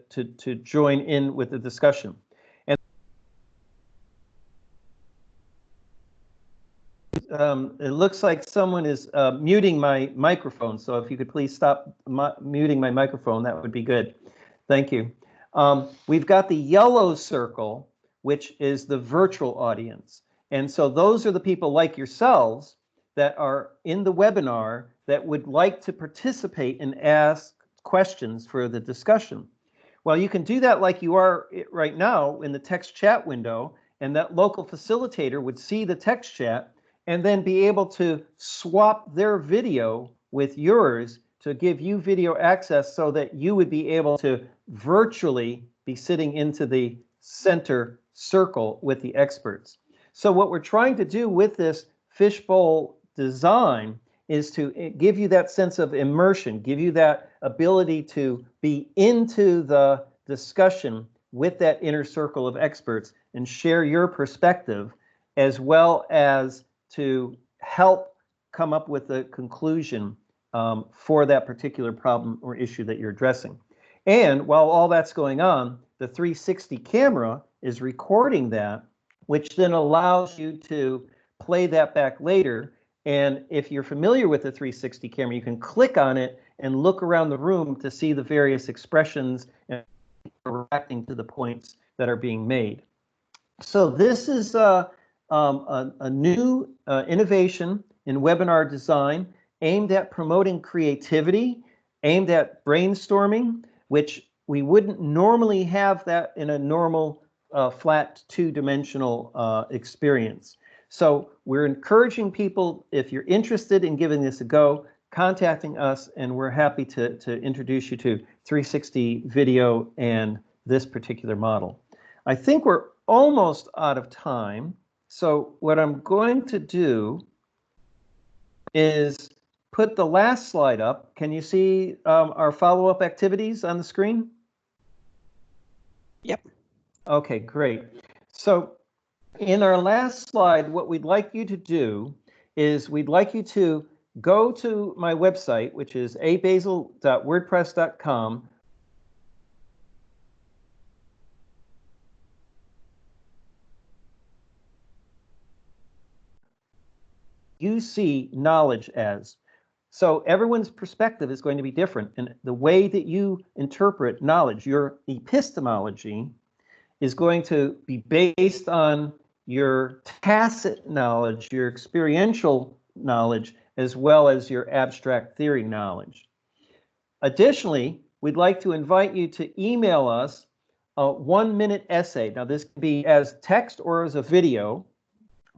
join in with the discussion. And it looks like someone is muting my microphone. So if you could please stop muting my microphone, that would be good. Thank you. We've got the yellow circle, which is the virtual audience. And so those are the people like yourselves that are in the webinar that would like to participate and ask questions for the discussion. Well, you can do that like you are right now in the text chat window, and that local facilitator would see the text chat and then be able to swap their video with yours to give you video access so that you would be able to virtually be sitting into the center circle with the experts. So what we're trying to do with this fishbowl design is to give you that sense of immersion, give you that ability to be into the discussion with that inner circle of experts and share your perspective, as well as to help come up with a conclusion for that particular problem or issue that you're addressing. And while all that's going on, the 360 camera is recording that which then allows you to play that back later. And if you're familiar with the 360 camera, you can click on it and look around the room to see the various expressions and reacting to the points that are being made. So this is a new innovation in webinar design aimed at promoting creativity, aimed at brainstorming, which we wouldn't normally have that in a normal flat two-dimensional experience. So we're encouraging people, if you're interested in giving this a go, contacting us, and we're happy to introduce you to 360 video and this particular model. I think we're almost out of time. So what I'm going to do is put the last slide up. Can you see our follow-up activities on the screen? Yep. Okay, great. So in our last slide, what we'd like you to do is we'd like you to go to my website, which is abasil.wordpress.com. You see knowledge as. So everyone's perspective is going to be different, and the way that you interpret knowledge, your epistemology, is going to be based on your tacit knowledge, your experiential knowledge, as well as your abstract theory knowledge. Additionally, we'd like to invite you to email us a 1-minute essay. Now, this can be as text or as a video,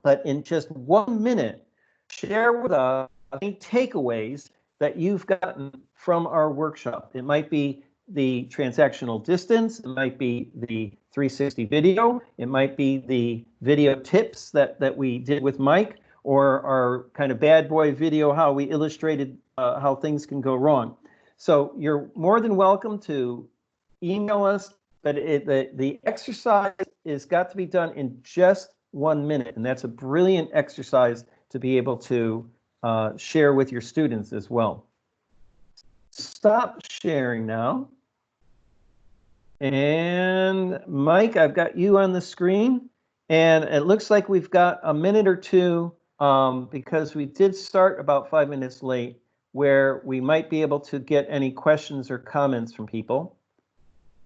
but in just 1 minute, share with us any takeaways that you've gotten from our workshop. It might be the transactional distance, it might be the 360 video, it might be the video tips that we did with Mike, or our kind of bad boy video, how we illustrated how things can go wrong. So you're more than welcome to email us, but the exercise is got to be done in just 1 minute, and that's a brilliant exercise to be able to share with your students as well. Stop sharing now. And Mike, I've got you on the screen, and it looks like we've got a minute or two because we did start about 5 minutes late, where we might be able to get any questions or comments from people.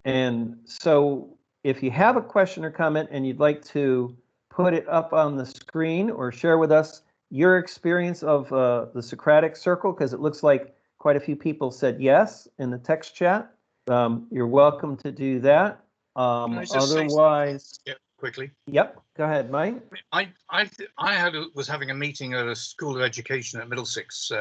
And so if you have a question or comment and you'd like to put it up on the screen or share with us your experience of the Socratic Circle, because it looks like quite a few people said yes in the text chat. You're welcome to do that. Otherwise, quickly. Yep, go ahead, Mike. I was having a meeting at a school of education at Middlesex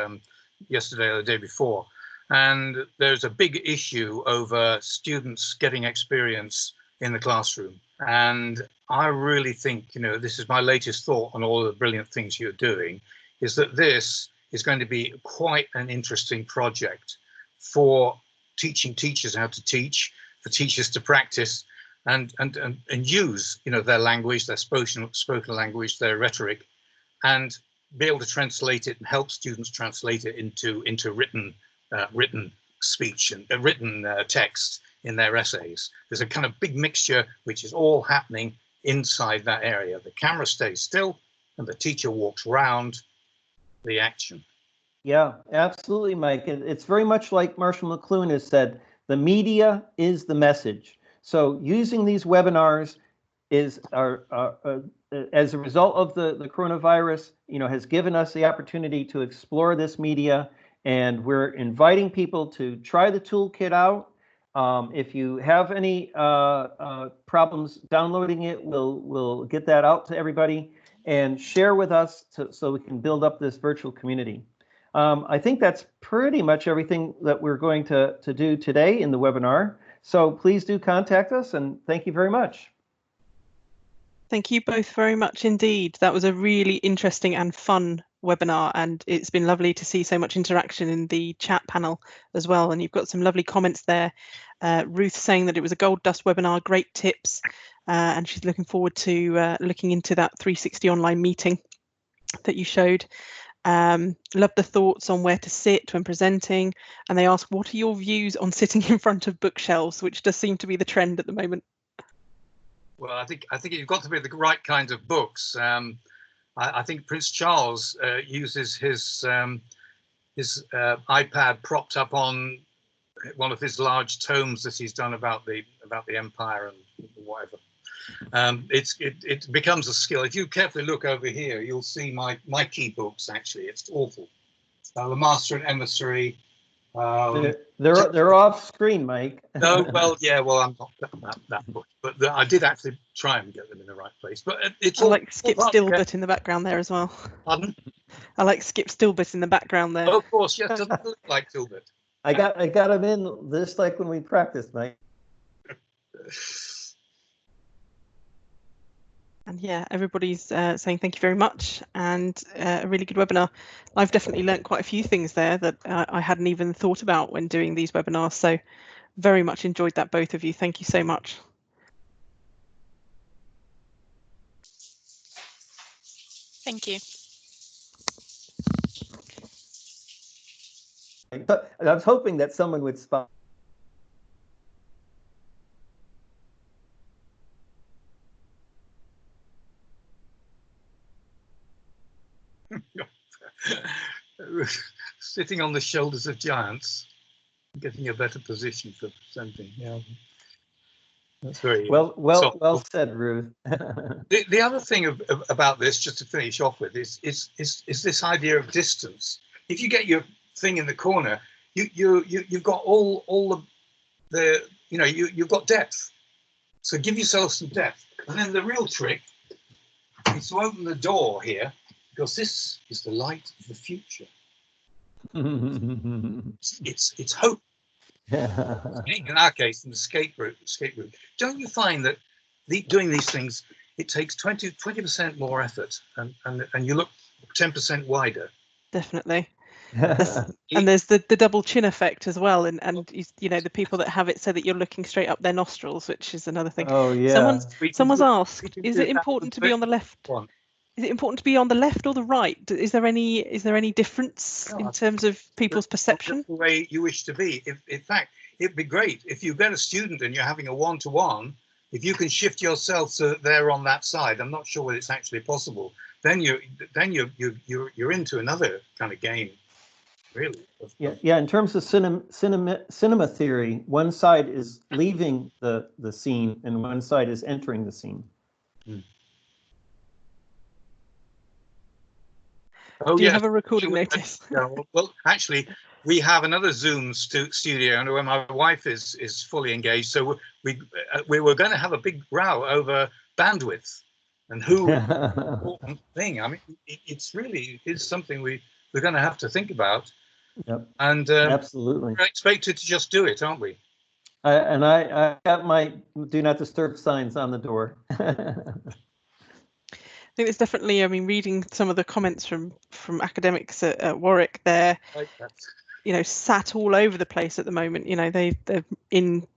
yesterday or the day before, and there's a big issue over students getting experience in the classroom. And I really think, this is my latest thought on all the brilliant things you're doing, is that this is going to be quite an interesting project for teaching teachers how to teach, for teachers to practice and use, their language, their spoken language, their rhetoric, and be able to translate it and help students translate it into written speech and written text in their essays. There's a kind of big mixture which is all happening inside that area. The camera stays still and the teacher walks round the action. Yeah, absolutely, Mike. It's very much like Marshall McLuhan has said, the media is the message. So using these webinars is as a result of the coronavirus, has given us the opportunity to explore this media, and we're inviting people to try the toolkit out. If you have any problems downloading it, we'll get that out to everybody and share with us so we can build up this virtual community. I think that's pretty much everything that we're going to do today in the webinar. So please do contact us, and thank you very much. Thank you both very much indeed. That was a really interesting and fun webinar, and it's been lovely to see so much interaction in the chat panel as well. And you've got some lovely comments there. Ruth saying that it was a gold dust webinar, great tips, and she's looking forward to looking into that 360 online meeting that you showed. Love the thoughts on where to sit when presenting, and they ask, what are your views on sitting in front of bookshelves, which does seem to be the trend at the moment? Well, I think you've got to be the right kinds of books. I think Prince Charles uses his iPad propped up on one of his large tomes that he's done about the empire and whatever. It becomes a skill. If you carefully look over here, you'll see my key books. Actually, it's awful. The Master and Emissary. They're off screen, Mike. No, well, yeah, well, I'm not that book, but I did actually try and get them in the right place. But it's I all like Skip Stillbit in the background there as well. Pardon? I like Skip Stillbit in the background there. Oh, of course, yes, doesn't it look like Stillbit. I got him in just like when we practiced, Mike. And yeah, everybody's saying thank you very much, and a really good webinar. I've definitely learnt quite a few things there that I hadn't even thought about when doing these webinars. So very much enjoyed that, both of you. Thank you so much. Thank you. I was hoping that someone would spot. Sitting on the shoulders of giants, getting a better position for presenting. Yeah, that's very well said, Ruth. The other thing about this, just to finish off with, is this idea of distance. If you get your thing in the corner, you've got all the you've got depth. So give yourself some depth, and then the real trick is to open the door here, because this is the light of the future. It's hope. In our case, in the escape route. Don't you find that doing these things, it takes 20% more effort, and you look 10% wider? Definitely. And there's the double chin effect as well, and you know, the people that have it so that you're looking straight up their nostrils, which is another thing. Oh yeah. Someone's asked, is it important to be on the left? Is it important to be on the left or the right? Is there any difference in terms of people's perception? The way you wish to be. In fact, it'd be great if you've got a student and you're having a one-to-one, if you can shift yourself so that they're on that side. I'm not sure whether it's actually possible. Then you're into another kind of game, really. Yeah. In terms of cinema theory, one side is leaving the scene and one side is entering the scene. Oh, do you have a recording notice? Yeah, well, actually, we have another Zoom studio, and where my wife is fully engaged. So we were going to have a big row over bandwidth and who important thing. I mean, it's really something we're going to have to think about. Yep. And absolutely, we're expected to just do it, aren't we? I got my do not disturb signs on the door. I think it's definitely, I mean, reading some of the comments from academics at Warwick, they're, you know, sat all over the place at the moment. You know, they're in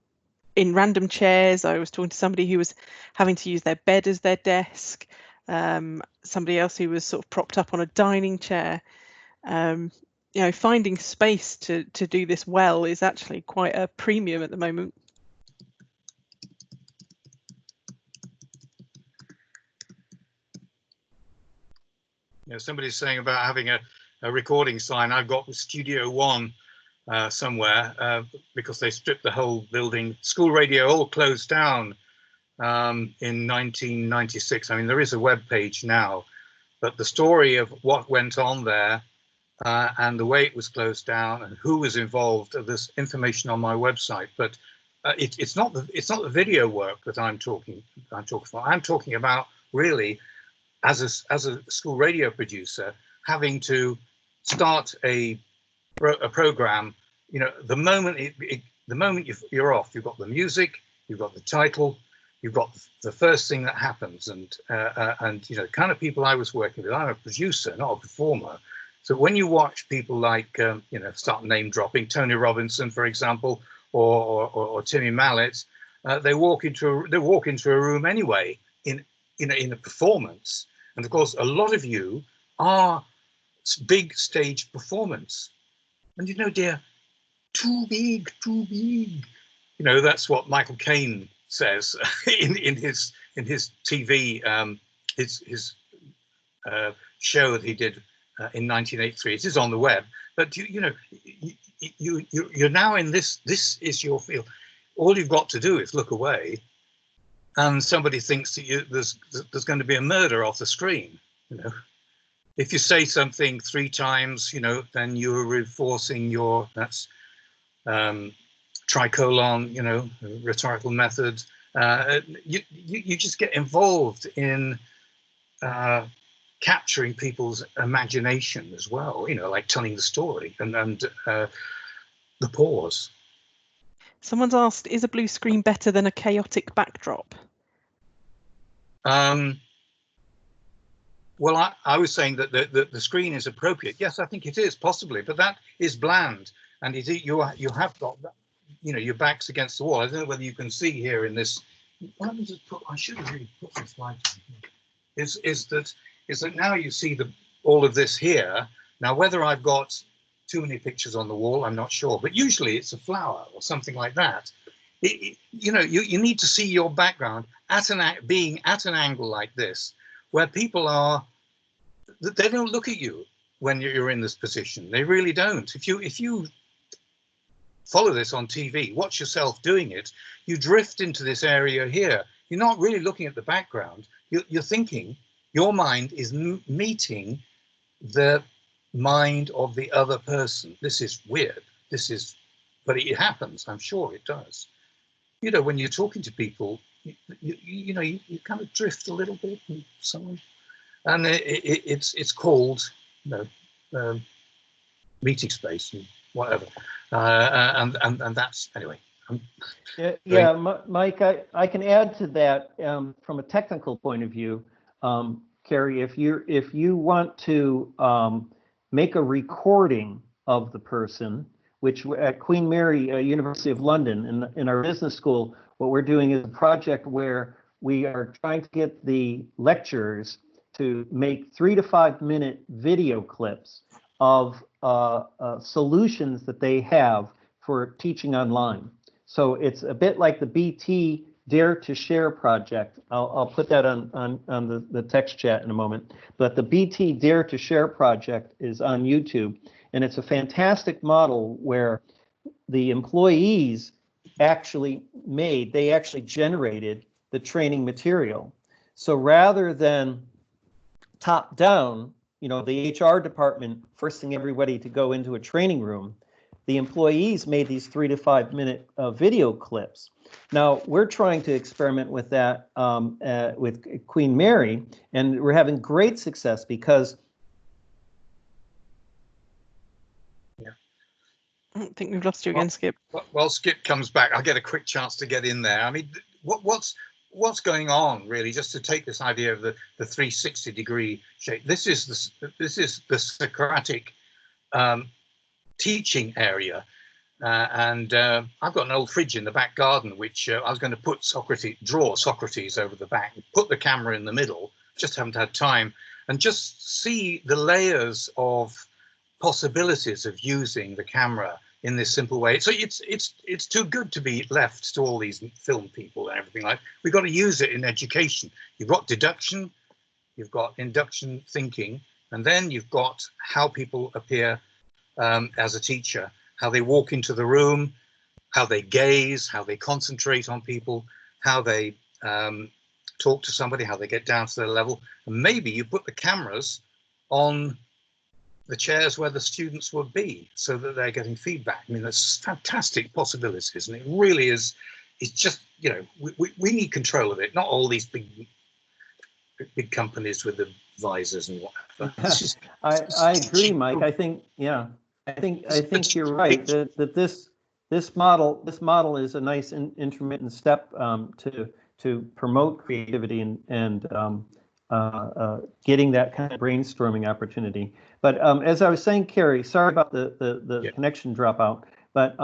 random chairs. I was talking to somebody who was having to use their bed as their desk. Somebody else who was sort of propped up on a dining chair. You know, finding space to do this well is actually quite a premium at the moment. You know, somebody's saying about having a recording sign. I've got the Studio One somewhere because they stripped the whole building. School radio all closed down in 1996. I mean, there is a web page now, but the story of what went on there and the way it was closed down and who was involved, there's information on my website. But it's not the video work that I'm talking about. I'm talking about really, as a school radio producer, having to start a program, you know, the moment you're off, you've got the music, you've got the title, you've got the first thing that happens, and you know, the kind of people I was working with. I'm a producer, not a performer. So when you watch people like you know, start name dropping, Tony Robinson, for example, or Timmy Mallet, they walk into a room anyway in a performance. And of course, a lot of you are big stage performance. And you know, dear, too big, too big. You know, that's what Michael Caine says in his his TV, his show that he did in 1983. It is on the web, but you're now in this. This is your field. All you've got to do is look away, and somebody thinks that there's going to be a murder off the screen. If you say something 3 times, then you're reinforcing that's tricolon, rhetorical method. You just get involved in capturing people's imagination as well, like telling the story and the pause. Someone's asked, is a blue screen better than a chaotic backdrop? Well, I was saying that the screen is appropriate. Yes, I think it is, possibly, but that is bland. And you have got, your back's against the wall. I don't know whether you can see here in this. Let me just I should have really put this slide in here. Is that now you see all of this here. Now, whether I've got too many pictures on the wall, I'm not sure. But usually it's a flower or something like that. You need to see your background being at an angle like this, where people they don't look at you when you're in this position. They really don't. If you follow this on TV, watch yourself doing it, you drift into this area here. You're not really looking at the background. You're thinking, your mind is meeting the mind of the other person. This is weird. But it happens. I'm sure it does. When you're talking to people, you kind of drift a little bit and so on. And it's called meeting space and whatever, and that's anyway. Mike, I can add to that from a technical point of view. Carrie, if you want to make a recording of the person, which at Queen Mary University of London in our business school, what we're doing is a project where we are trying to get the lecturers to make 3 to 5 minute video clips of solutions that they have for teaching online. So it's a bit like the BT Dare to Share project. I'll put that on the text chat in a moment. But the BT Dare to Share project is on YouTube, and it's a fantastic model where the employees actually generated the training material. So rather than top down, the HR department forcing everybody to go into a training room, the employees made these 3 to 5 minute video clips. Now we're trying to experiment with that with Queen Mary, and we're having great success because. I don't think we've lost you again, Skip. Well, Skip comes back. I'll get a quick chance to get in there. I mean, what's going on really? Just to take this idea of the 360-degree shape. This is the Socratic teaching area, and I've got an old fridge in the back garden, which I was going to draw Socrates over the back, and put the camera in the middle. Just haven't had time, and just see the layers of possibilities of using the camera in this simple way. So it's too good to be left to all these film people and everything like. We've got to use it in education. You've got deduction, you've got induction thinking, and then you've got how people appear as a teacher, how they walk into the room, how they gaze, how they concentrate on people, how they talk to somebody, how they get down to their level. And maybe you put the cameras on the chairs where the students would be so that they're getting feedback. I mean, there's fantastic possibilities, and it really is. It's just, we need control of it, not all these big companies with the visors and whatever. I agree, Mike. I think you're right that this model is a nice intermittent step to promote creativity and getting that kind of brainstorming opportunity. But as I was saying, Carrie, sorry about the connection dropout, but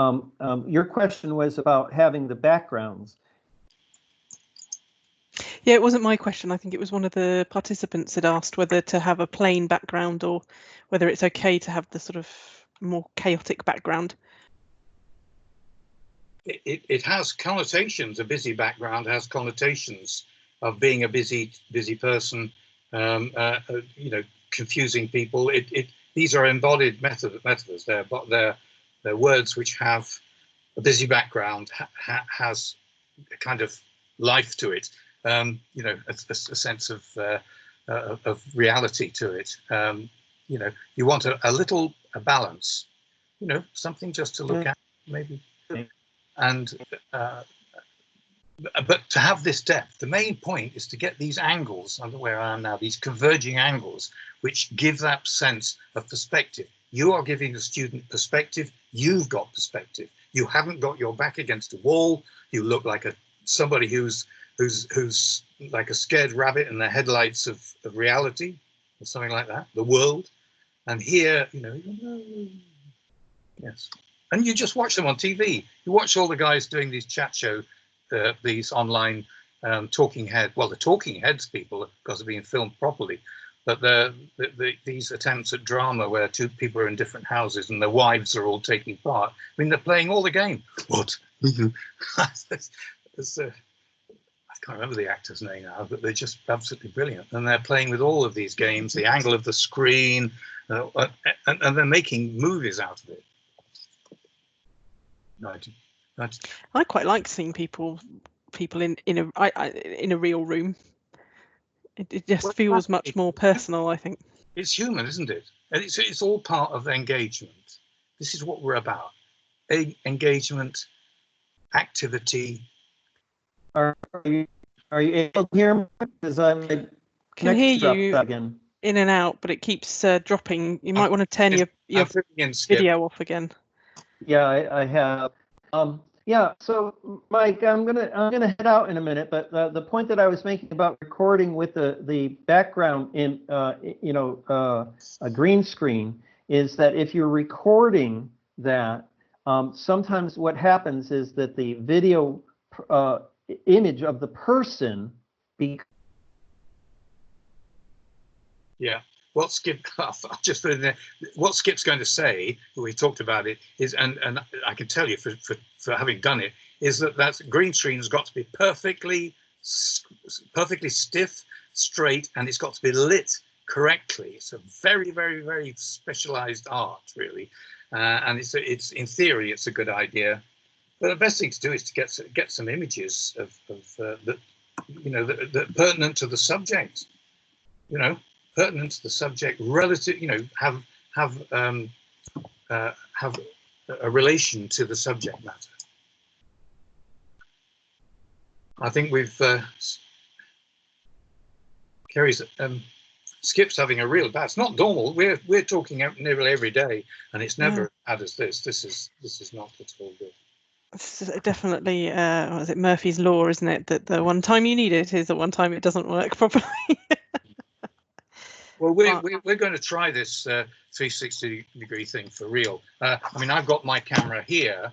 your question was about having the backgrounds. Yeah, it wasn't my question. I think it was one of the participants had asked whether to have a plain background or whether it's okay to have the sort of more chaotic background. It has connotations. A busy background has connotations. of being a busy person, you know, confusing people. These are embodied metaphors. They're words which have a busy background, has a kind of life to it. You know, a sense of reality to it. You know, you want a little balance. You know, something just to look at, maybe. And but to have this depth, the main point is to get these angles, under where I am now, these converging angles, which give that sense of perspective. You are giving the student perspective. You've got perspective. You haven't got your back against a wall. You look like somebody who's like a scared rabbit in the headlights of reality, or something like that, the world. And here, you know, yes. And you just watch them on TV. You watch all the guys doing these chat show, these online talking head. Well, the talking heads people, because they're being filmed properly. But these attempts at drama where two people are in different houses and their wives are all taking part. I mean, they're playing all the game. What? I can't remember the actor's name now, but they're just absolutely brilliant. And they're playing with all of these games, the angle of the screen, and they're making movies out of it. I quite like seeing people in a real room. It just feels much more personal, I think. It's human, isn't it? And it's all part of engagement. This is what we're about. Engagement, activity. Are you able to hear me? Because I'm can hear you again. In and out, but it keeps dropping. You might want to turn your video off again. Yeah, I have. Yeah, so Mike, I'm gonna head out in a minute, but the point that I was making about recording with the background in you know, a green screen is that if you're recording that, sometimes what happens is that the video image of the person Yeah. What Skip, I'll just put in there, what Skip's going to say, we talked about it, is, and I can tell you for having done it, is that green screen has got to be perfectly stiff, straight, and it's got to be lit correctly. It's a very, very, very specialized art, really. And it's in theory, it's a good idea. But the best thing to do is to get some images of that, you know, that are pertinent to the subject, you know. Pertinent to the subject, relative, you know, have a relation to the subject matter. I think we've Kerry's Skip's having a real bad. It's not normal. We're talking out nearly every day, and it's never as bad as this. This is not at all good. This is definitely what is it, Murphy's Law, isn't it? That the one time you need it is the one time it doesn't work properly. Well, we're going to try this 360-degree thing for real. I mean, I've got my camera here.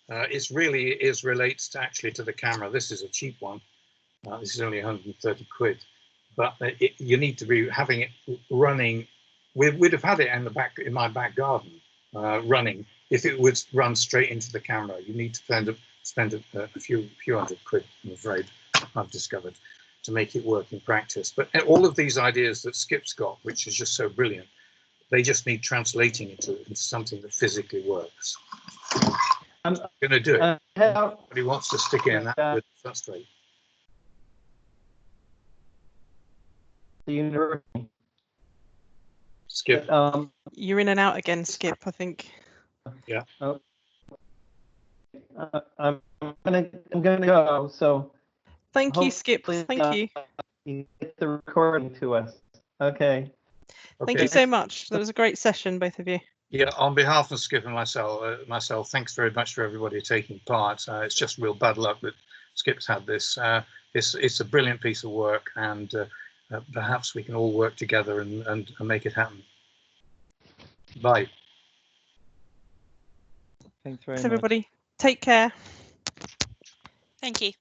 It really relates actually to the camera. This is a cheap one. This is only 130 quid. But you need to be having it running. We'd have had it in my back garden running if it would run straight into the camera. You need to spend a few hundred quid, I'm afraid, I've discovered, to make it work in practice. But all of these ideas that Skip's got, which is just so brilliant, they just need translating into something that physically works. I'm going to do it. But he wants to stick in that would frustrate. The university. Skip. You're in and out again, Skip, I think. Yeah. Oh. I'm gonna go. So. Thank you, Skip. Thank you. You get the recording to us. Okay. Thank you so much. That was a great session, both of you. Yeah, on behalf of Skip and myself, thanks very much for everybody taking part. It's just real bad luck that Skip's had this. It's a brilliant piece of work, and perhaps we can all work together and make it happen. Bye. Thanks very much. Everybody, take care. Thank you.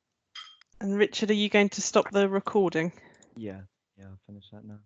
And Richard, are you going to stop the recording? Yeah, I'll finish that now.